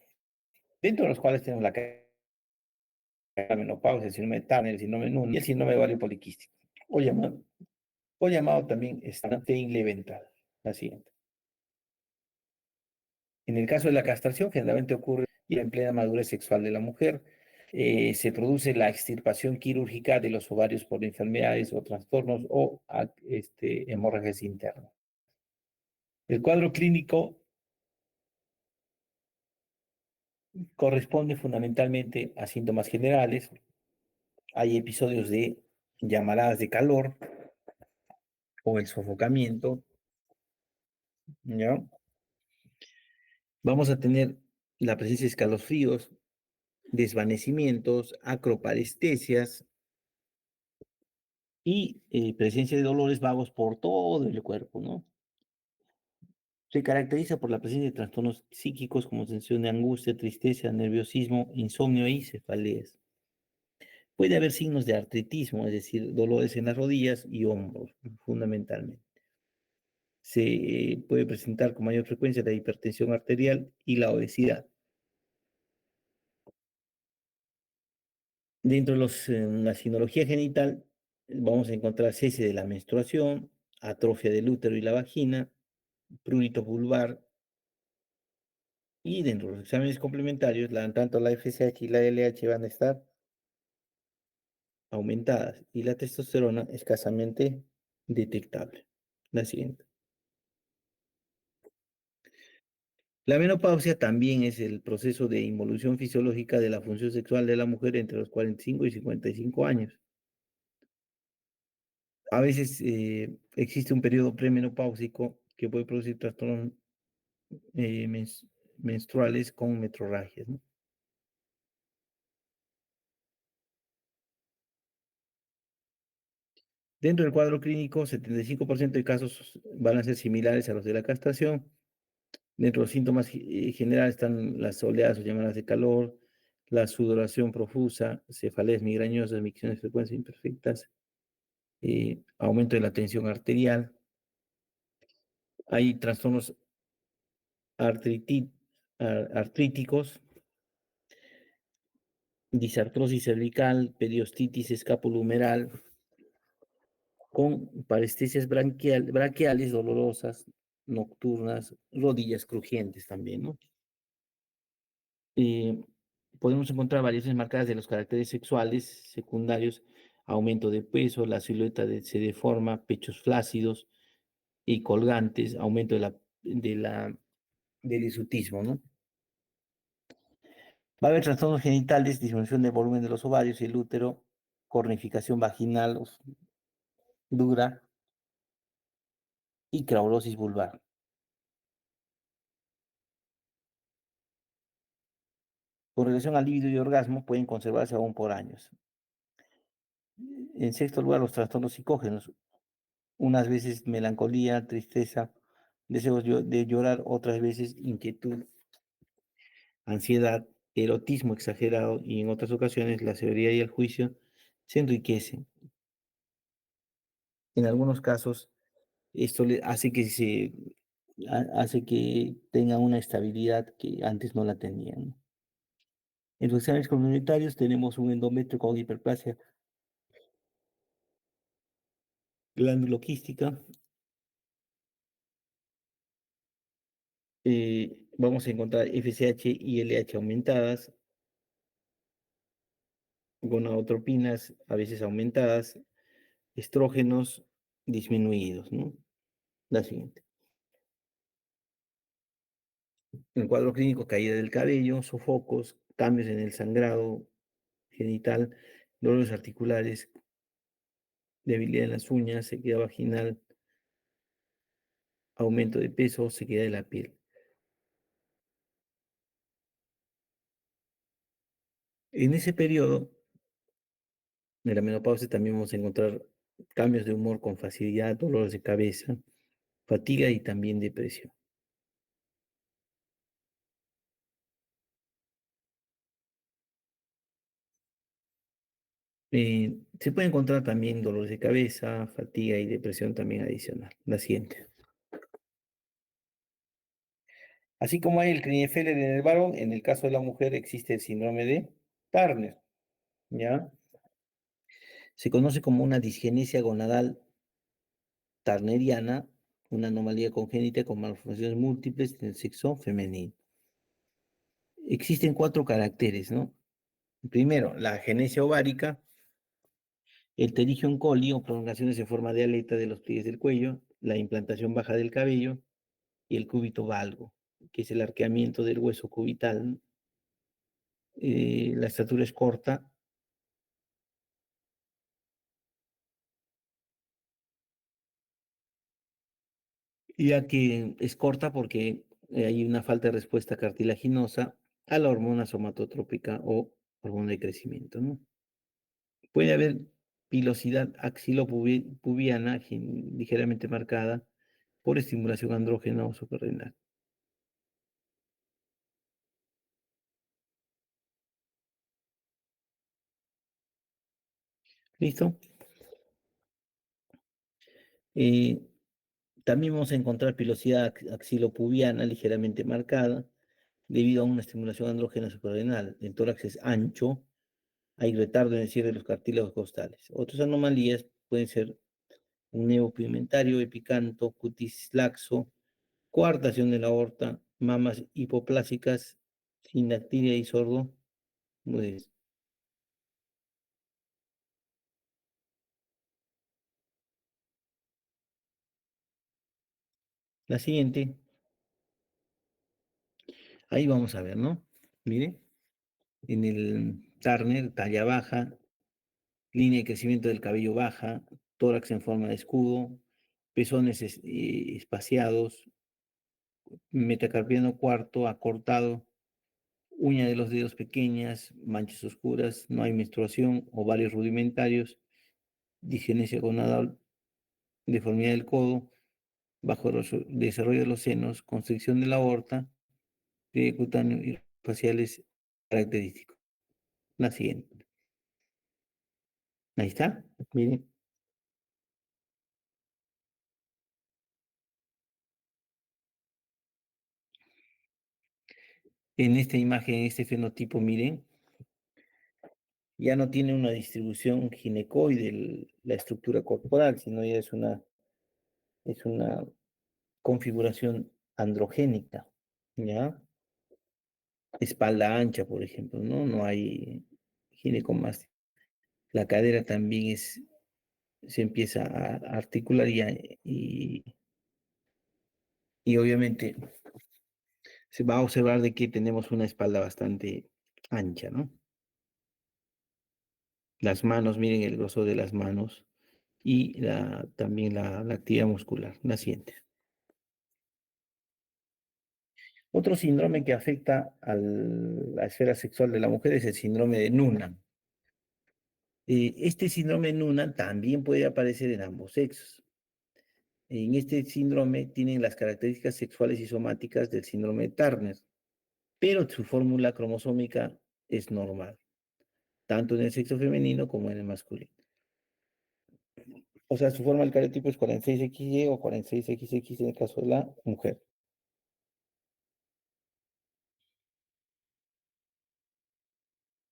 dentro de los cuales tenemos la menopausia, el síndrome de Turner, el síndrome de Noonan y el síndrome de ovario poliquístico, o llamado, o llamado también Stein-Leventhal. La siguiente. En el caso de la castración, generalmente ocurre ya en plena madurez sexual de la mujer. Se produce la extirpación quirúrgica de los ovarios por enfermedades o trastornos o hemorragias internas. El cuadro clínico corresponde fundamentalmente a síntomas generales. Hay episodios de llamaradas de calor o el sofocamiento, ¿ya? Vamos a tener la presencia de escalofríos, desvanecimientos, acroparestesias, y presencia de dolores vagos por todo el cuerpo, ¿no? Se caracteriza por la presencia de trastornos psíquicos como sensación de angustia, tristeza, nerviosismo, insomnio y cefaleas. Puede haber signos de artritismo, es decir, dolores en las rodillas y hombros, fundamentalmente. Se puede presentar con mayor frecuencia la hipertensión arterial y la obesidad. Dentro de la sinología genital vamos a encontrar cese de la menstruación, atrofia del útero y la vagina, prurito vulvar. Y dentro de los exámenes complementarios, tanto la FSH y la LH van a estar aumentadas y la testosterona escasamente detectable. La siguiente. La menopausia también es el proceso de involución fisiológica de la función sexual de la mujer entre los 45 y 55 años. A veces existe un periodo premenopáusico que puede producir trastornos menstruales con metrorragias, ¿no? Dentro del cuadro clínico, 75% de casos van a ser similares a los de la castración. Dentro de los síntomas generales están las oleadas o llamadas de calor, la sudoración profusa, cefaleas migrañosas, micciones frecuentes e imperfectas, aumento de la tensión arterial. Hay trastornos artriti- artríticos, disartrosis cervical, periostitis escapulohumeral, con parestesias braquiales dolorosas, nocturnas, rodillas crujientes también, ¿no? Eh, Podemos encontrar variaciones marcadas de los caracteres sexuales secundarios, aumento de peso, la silueta se deforma, pechos flácidos y colgantes, aumento del hirsutismo, ¿no? Va a haber trastornos genitales, disminución del volumen de los ovarios y el útero, cornificación vaginal dura y craurosis vulvar. Con relación al líbido y orgasmo, pueden conservarse aún por años. En sexto lugar, los trastornos psicógenos, unas veces melancolía, tristeza, deseos de llorar, otras veces inquietud, ansiedad, erotismo exagerado y en otras ocasiones la severidad y el juicio se enriquecen. En algunos casos, esto le hace que hace que tenga una estabilidad que antes no la tenían. En los exámenes complementarios tenemos un endometrio con hiperplasia glanduloquística. Vamos a encontrar FSH y LH aumentadas, gonadotropinas a veces aumentadas, estrógenos disminuidos, ¿no? La siguiente. En el cuadro clínico, caída del cabello, sofocos, cambios en el sangrado genital, dolores articulares, debilidad en las uñas, sequedad vaginal, aumento de peso, sequedad de la piel. En ese periodo de la menopausia también vamos a encontrar cambios de humor con facilidad, dolores de cabeza, fatiga y también depresión. Se puede encontrar también dolores de cabeza, fatiga y depresión también adicional. La siguiente. Así como hay el Klinefelter en el varón, en el caso de la mujer existe el síndrome de Turner, ¿ya? Se conoce como una disgenesia gonadal turneriana, una anomalía congénita con malformaciones múltiples en el sexo femenino. Existen cuatro caracteres, ¿no? Primero, la agenesia ovárica, el pterygium coli o prolongaciones en forma de aleta de los pliegues del cuello, la implantación baja del cabello y el cúbito valgo, que es el arqueamiento del hueso cubital. La estatura es corta, ya que es corta porque hay una falta de respuesta cartilaginosa a la hormona somatotrópica o hormona de crecimiento, ¿no? Puede haber pilosidad axilopubiana ligeramente marcada por estimulación andrógena o suprarrenal. ¿Listo? Eh, También vamos a encontrar pilosidad axilopubiana ligeramente marcada debido a una estimulación andrógena suprarrenal. El tórax es ancho, hay retardo en el cierre de los cartílagos costales. Otras anomalías pueden ser un neo pigmentario, epicanto, cutis laxo, coartación de la aorta, mamas hipoplásicas, sindactilia y sordo. Pues, La siguiente, ahí vamos a ver, ¿no? Mire, en el Turner, talla baja, línea de crecimiento del cabello baja, tórax en forma de escudo, pezones espaciados, metacarpiano cuarto, acortado, uña de los dedos pequeñas, manchas oscuras, no hay menstruación, ovarios rudimentarios, disgenesia gonadal, deformidad del codo, bajo desarrollo de los senos, constricción de la aorta, pliegue cutáneo y faciales característicos. La siguiente. Ahí está. Miren, en esta imagen, en este fenotipo, miren, ya no tiene una distribución ginecoide la estructura corporal, sino ya es una configuración androgénica, ¿ya? Espalda ancha, por ejemplo, ¿no? No hay ginecomastia. La cadera también se empieza a articular y obviamente se va a observar de que tenemos una espalda bastante ancha, ¿no? Las manos, miren el grosor de las manos y también la actividad muscular. La siguiente. Otro síndrome que afecta a la esfera sexual de la mujer es el síndrome de Noonan. Este síndrome de Noonan también puede aparecer en ambos sexos. En este síndrome tienen las características sexuales y somáticas del síndrome de Turner, pero su fórmula cromosómica es normal, tanto en el sexo femenino como en el masculino. O sea, su forma del cariotipo es 46XY o 46XX en el caso de la mujer.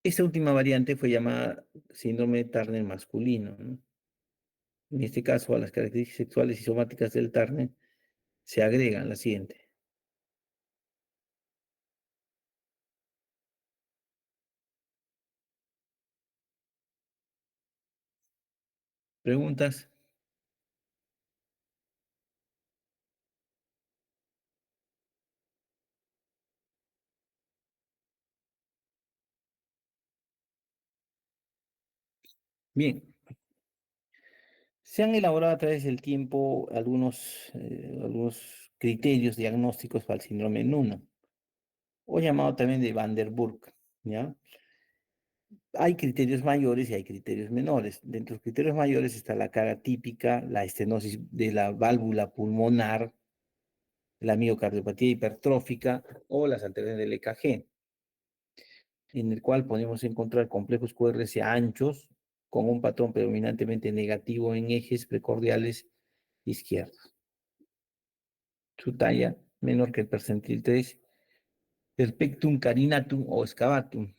Esta última variante fue llamada síndrome de Turner masculino, ¿no? En este caso, a las características sexuales y somáticas del Turner se agregan la siguiente. ¿Preguntas? Bien, se han elaborado a través del tiempo algunos criterios diagnósticos para el síndrome de Noonan, o llamado también de Van der Burg, ¿ya? Hay criterios mayores y hay criterios menores. Dentro de los criterios mayores está la cara típica, la estenosis de la válvula pulmonar, la miocardiopatía hipertrófica o las alteraciones del EKG, en el cual podemos encontrar complejos QRS anchos con un patrón predominantemente negativo en ejes precordiales izquierdos. Su talla menor que el percentil 3, el pectum carinatum o excavatum.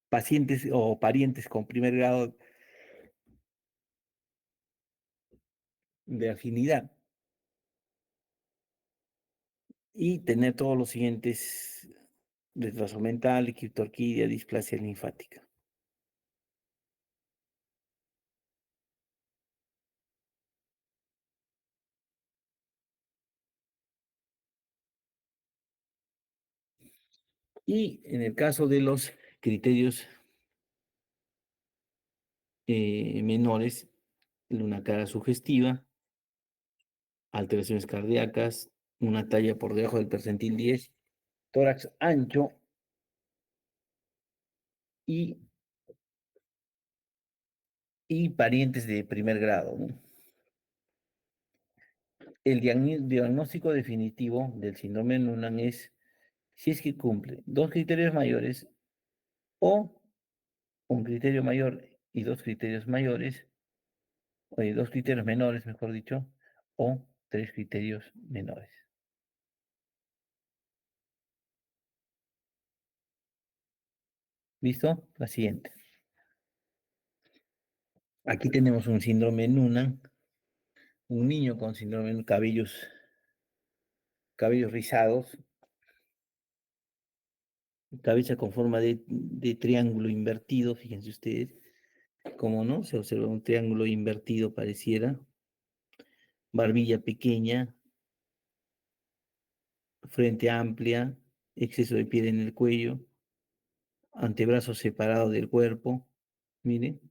Pacientes o parientes con primer grado de afinidad. Y tener todos los siguientes: retraso mental, criptorquidia, displasia linfática. Y en el caso de los criterios menores, una cara sugestiva, alteraciones cardíacas, una talla por debajo del percentil 10, tórax ancho y, y parientes de primer grado, ¿no? El diagnóstico definitivo del síndrome de Noonan es si es que cumple dos criterios mayores o un criterio mayor y dos criterios mayores, dos criterios menores, mejor dicho, o tres criterios menores. ¿Listo? La siguiente. Aquí tenemos un síndrome Noonan, un niño con síndrome de cabellos rizados, cabeza con forma de triángulo invertido, fíjense ustedes, como no, se observa un triángulo invertido pareciera, barbilla pequeña, frente amplia, exceso de piel en el cuello, antebrazo separado del cuerpo. Miren,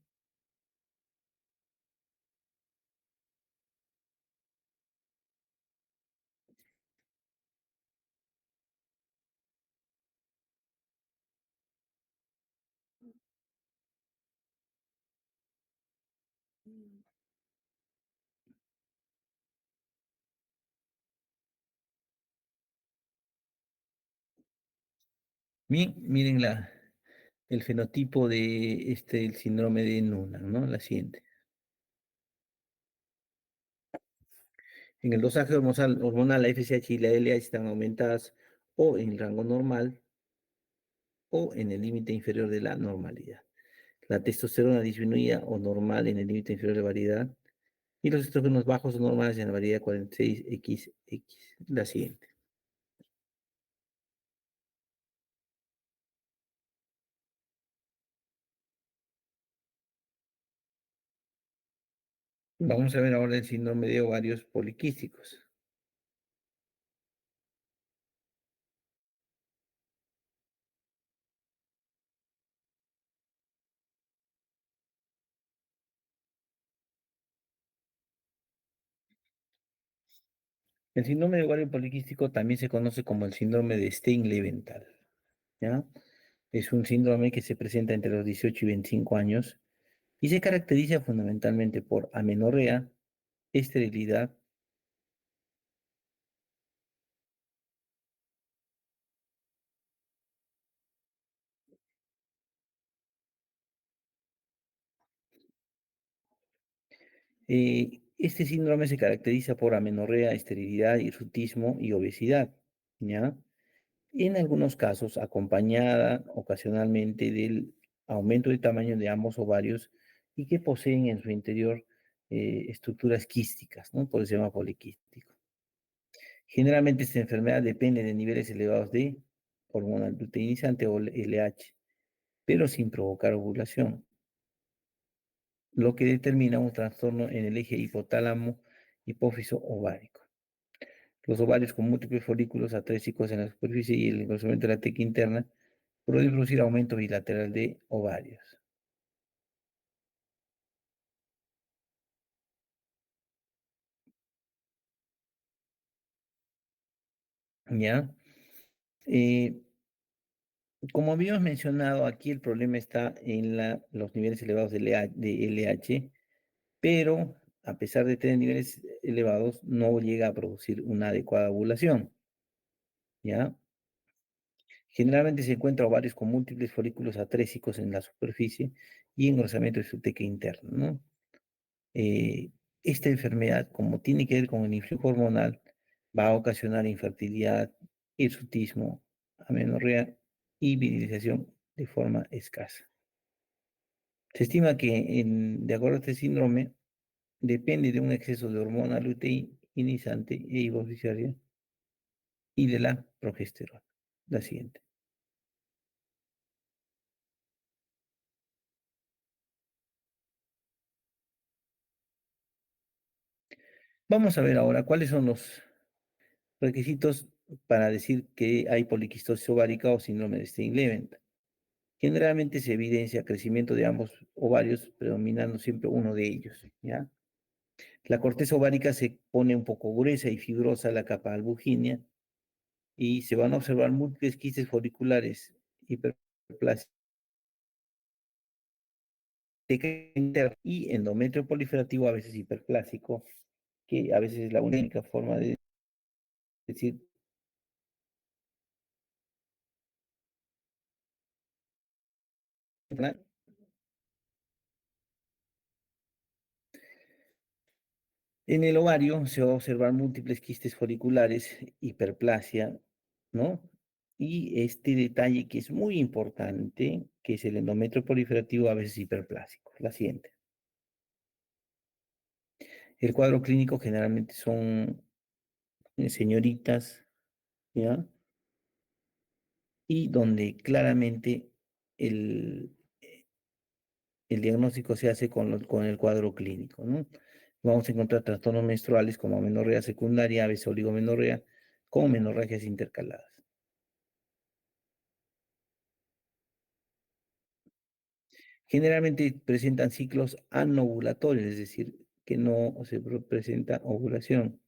bien, miren el fenotipo de el síndrome de Noonan, ¿no? La siguiente. En el dosaje hormonal, la FSH y la LH están aumentadas o en el rango normal o en el límite inferior de la normalidad. La testosterona disminuida o normal en el límite inferior de variedad y los estrógenos bajos o normales en la variedad 46XX. La siguiente. Vamos a ver ahora el síndrome de ovarios poliquísticos. El síndrome de ovario poliquístico también se conoce como el síndrome de Stein-Leventhal, ¿ya? Es un síndrome que se presenta entre los 18 y 25 años y se caracteriza fundamentalmente por amenorrea, esterilidad. Este síndrome se caracteriza por amenorrea, esterilidad, hirsutismo y obesidad, ¿ya? En algunos casos acompañada ocasionalmente del aumento de tamaño de ambos ovarios y que poseen en su interior estructuras quísticas, ¿no? Por eso se llama poliquístico. Generalmente esta enfermedad depende de niveles elevados de hormona luteinizante o LH, pero sin provocar ovulación, lo que determina un trastorno en el eje hipotálamo hipófiso ovárico. Los ovarios con múltiples folículos atrésicos en la superficie y el engrosamiento de la teca interna pueden producir aumento bilateral de ovarios. ¿Ya? Eh, Como habíamos mencionado, aquí el problema está en los niveles elevados de LH, pero a pesar de tener niveles elevados, no llega a producir una adecuada ovulación. ¿Ya? Generalmente se encuentra ovarios con múltiples folículos atrésicos en la superficie y engrosamiento de su teca interna, ¿no? Eh, Esta enfermedad, como tiene que ver con el influjo hormonal, va a ocasionar infertilidad, hirsutismo, amenorrea y virilización de forma escasa. Se estima que, de acuerdo a este síndrome, depende de un exceso de hormona luteinizante e hipoficiaria y de la progesterona. La siguiente. Vamos a ver ahora cuáles son los requisitos para decir que hay poliquistosis ovárica o síndrome de Stein-Levent. Generalmente se evidencia crecimiento de ambos ovarios, predominando siempre uno de ellos, ¿ya? La corteza ovárica se pone un poco gruesa y fibrosa, la capa albuginea, y se van a observar múltiples quistes foliculares, hiperplasia interna y endometrio proliferativo, a veces hiperplásico, que a veces es la única forma de decir. En el ovario se va a observar múltiples quistes foliculares, hiperplasia, ¿no? Y este detalle que es muy importante, que es el endometrio proliferativo, a veces hiperplásico. La siguiente. El cuadro clínico generalmente son señoritas, ¿ya? Y donde claramente el, el diagnóstico se hace con el cuadro clínico, ¿no? Vamos a encontrar trastornos menstruales como amenorrea secundaria, a veces oligomenorrea, con menorragias intercaladas. Generalmente presentan ciclos anovulatorios, es decir, que no se presenta ovulación.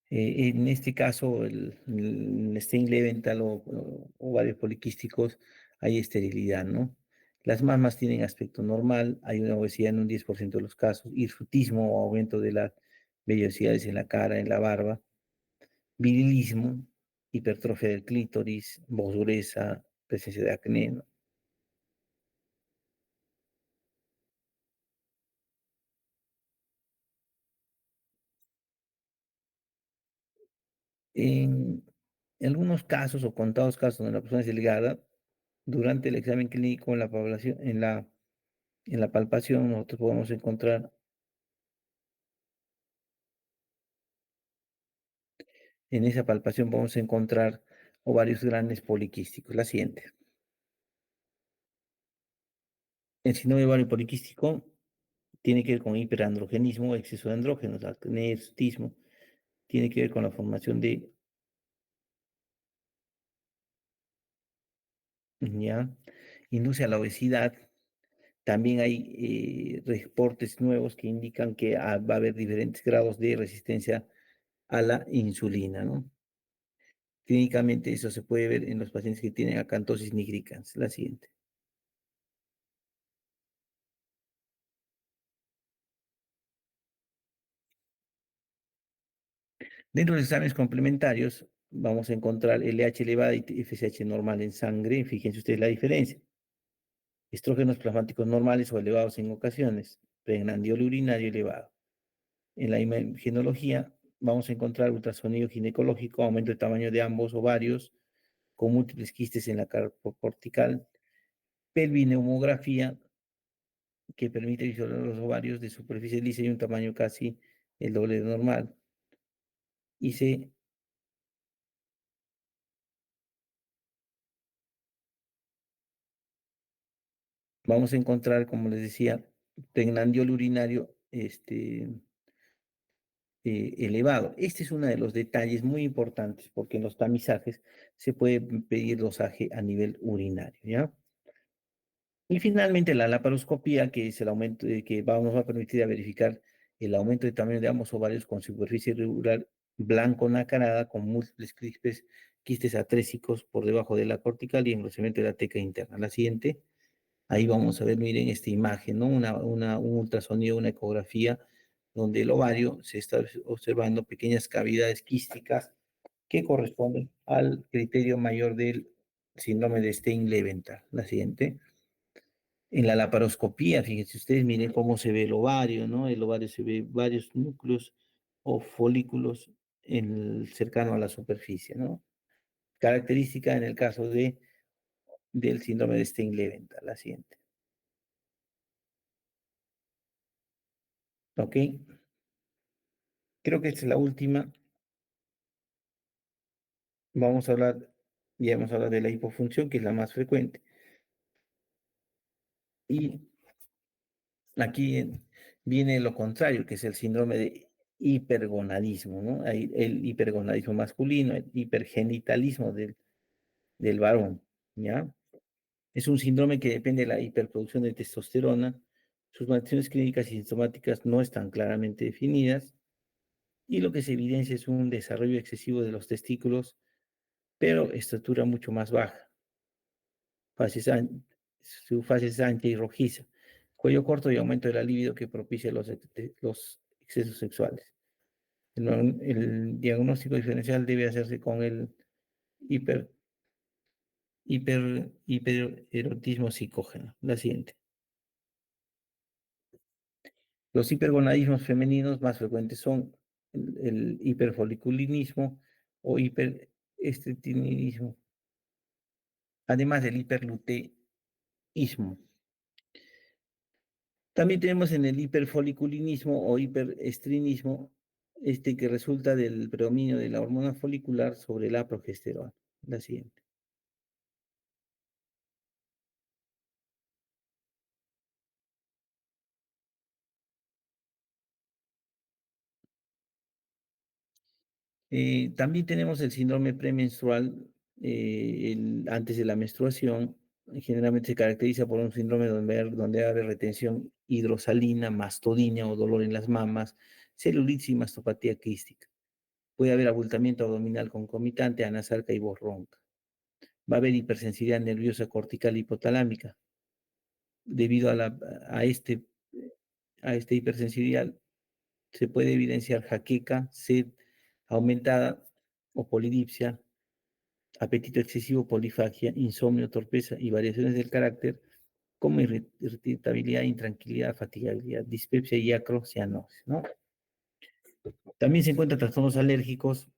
En este caso, el Stein-Leventhal o ovarios poliquísticos, hay esterilidad, ¿no? Las mamas tienen aspecto normal, hay una obesidad en un 10% de los casos, hirsutismo o aumento de las vellosidades en la cara, en la barba, virilismo, hipertrofia del clítoris, voz dureza, presencia de acné, ¿no? En algunos casos o contados casos donde la persona es delgada, durante el examen clínico en la población, en la palpación, nosotros podemos encontrar, en esa palpación podemos encontrar ovarios grandes poliquísticos. La siguiente. El síndrome de ovario poliquístico tiene que ver con hiperandrogenismo, exceso de andrógenos, acné, hirsutismo, tiene que ver con la formación de, ya, induce a la obesidad. También hay reportes nuevos que indican que va a haber diferentes grados de resistencia a la insulina, ¿no? Clínicamente eso se puede ver en los pacientes que tienen acantosis nigricans. La siguiente. Dentro de los exámenes complementarios vamos a encontrar LH elevada y FSH normal en sangre. Fíjense ustedes la diferencia. Estrógenos plasmáticos normales o elevados en ocasiones. Pregnanolone urinario elevado. En la imagenología vamos a encontrar ultrasonido ginecológico, aumento de tamaño de ambos ovarios, con múltiples quistes en la cortical, pelvineumografía, que permite visualizar los ovarios de superficie lisa y un tamaño casi el doble de normal. Y se vamos a encontrar, como les decía, pregnanolone urinario elevado. Este es uno de los detalles muy importantes porque en los tamizajes se puede pedir dosaje a nivel urinario, ¿ya? Y finalmente la laparoscopía, que es el aumento que nos va a permitir a verificar el aumento de tamaño de ambos ovarios con superficie irregular blanco nacarada con múltiples quistes atrésicos por debajo de la cortical y engrosamiento de la teca interna. La siguiente, ahí vamos a ver, miren esta imagen, ¿no? Un ultrasonido, una ecografía, donde el ovario se está observando pequeñas cavidades quísticas que corresponden al criterio mayor del síndrome de Stein-Leventhal. La siguiente. En la laparoscopía, fíjense ustedes, miren cómo se ve el ovario, ¿no? El ovario se ve varios núcleos o folículos cercano a la superficie, ¿no? Característica en el caso del síndrome de Stein-Leventhal, la siguiente. ¿Ok? Creo que esta es la última. Vamos a hablar, ya hemos hablado de la hipofunción, que es la más frecuente. Y aquí viene lo contrario, que es el síndrome de hipergonadismo, ¿no? Hay el hipergonadismo masculino, el hipergenitalismo del varón, ¿ya? Es un síndrome que depende de la hiperproducción de testosterona. Sus manifestaciones clínicas y sintomáticas no están claramente definidas y lo que se evidencia es un desarrollo excesivo de los testículos, pero estatura mucho más baja. Fases su fase es ancha y rojiza. Cuello corto y aumento de la libido que propicia los excesos sexuales. El diagnóstico diferencial debe hacerse con el hiper, hipererotismo psicógeno. La siguiente. Los hipergonadismos femeninos más frecuentes son el hiperfoliculinismo o hiperestetinismo, además del hiperluteísmo. También tenemos en el hiperfoliculinismo o hiperestrinismo, que resulta del predominio de la hormona folicular sobre la progesterona. La siguiente. También tenemos el síndrome premenstrual antes de la menstruación. Generalmente se caracteriza por un síndrome donde hay retención hidrosalina, mastodinia o dolor en las mamas, celulitis y mastopatía quística. Puede haber abultamiento abdominal concomitante, anasarca y voz ronca. Va a haber hipersensibilidad nerviosa cortical hipotalámica. Debido a, este, a esta hipersensibilidad, se puede evidenciar jaqueca, sed aumentada o polidipsia, apetito excesivo, polifagia, insomnio, torpeza y variaciones del carácter como irritabilidad, intranquilidad, fatigabilidad, dispepsia y acrocianosis, ¿no? También se encuentran trastornos alérgicos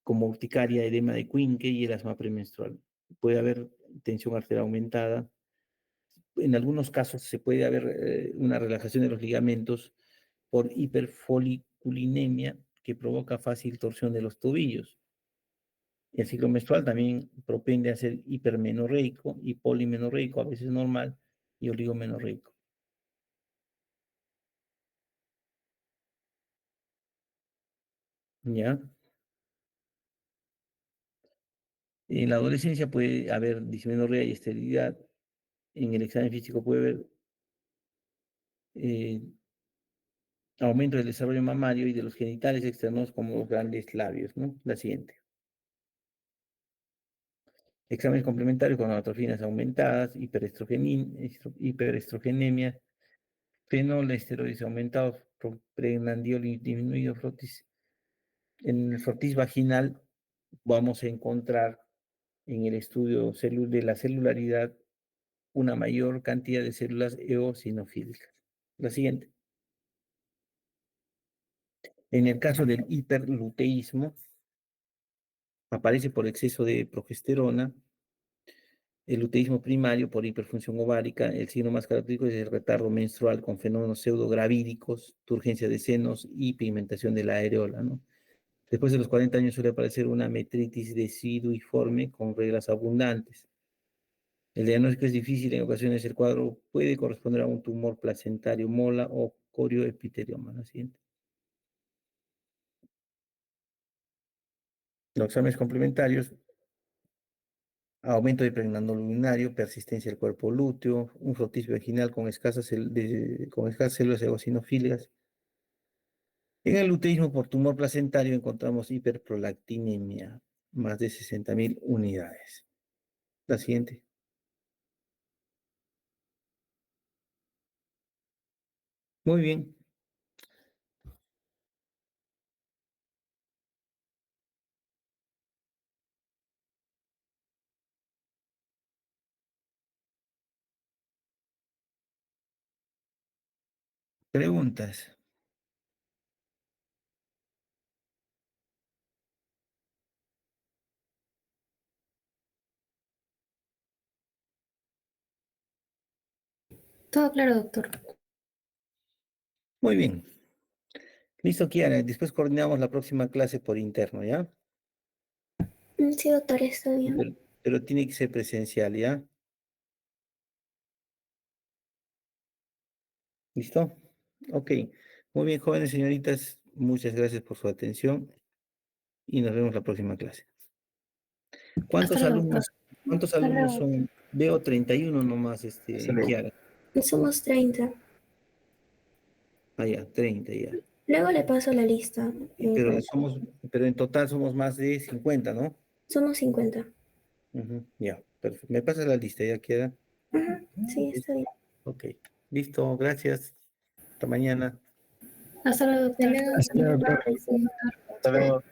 como urticaria, edema de Quincke y el asma premenstrual. Puede haber tensión arterial aumentada. En algunos casos se puede haber una relajación de los ligamentos por hiperfoliculinemia que provoca fácil torsión de los tobillos. El ciclo menstrual también propende a ser hipermenorreico y polimenorreico, a veces normal, y oligomenorreico. ¿Ya? En la adolescencia puede haber dismenorrea y esterilidad. En el examen físico puede haber eh, aumento del desarrollo mamario y de los genitales externos como los grandes labios, ¿no? La siguiente. Exámenes complementarios con atrofinas aumentadas, hiperestrogenemia, fenolesteroides aumentados, pregnanolol disminuido, frotis. En el frotis vaginal vamos a encontrar en el estudio de la celularidad una mayor cantidad de células eosinofílicas. La siguiente. En el caso del hiperluteísmo, aparece por exceso de progesterona, el luteísmo primario por hiperfunción ovárica, el signo más característico es el retardo menstrual con fenómenos pseudogravídicos, turgencia de senos y pigmentación de la areola, ¿no? Después de los 40 años suele aparecer una metritis deciduiforme con reglas abundantes. El diagnóstico es difícil, en ocasiones el cuadro puede corresponder a un tumor placentario, mola o corioepitelioma. La siguiente. Los exámenes complementarios, aumento de pregnandolo urinario, persistencia del cuerpo lúteo, un frotis vaginal con escasas células eosinofílicas. En el luteísmo por tumor placentario encontramos hiperprolactinemia, más de 60.000 unidades. La siguiente. Muy bien. Preguntas. Todo claro, doctor. Muy bien. Listo, Kiara. Después coordinamos la próxima clase por interno, ¿ya? Sí, doctor, está bien. Pero tiene que ser presencial, ¿ya? ¿Listo? Ok. Muy bien, jóvenes señoritas. Muchas gracias por su atención y nos vemos la próxima clase. Hasta ¿Cuántos luego, doctor. alumnos, cuántos alumnos son? Veo 31 nomás, Kiara. Somos 30. Ah, ya, 30 ya. Luego le paso la lista. Pero pero en total somos más de 50, ¿no? Somos 50. Ujú, ya, perfecto. Me pasa la lista, ya queda. Ajá, sí, está Listo. bien. Ok. Listo, gracias. Hasta mañana. Hasta luego, doctor. Hasta luego, doctor. Hasta luego.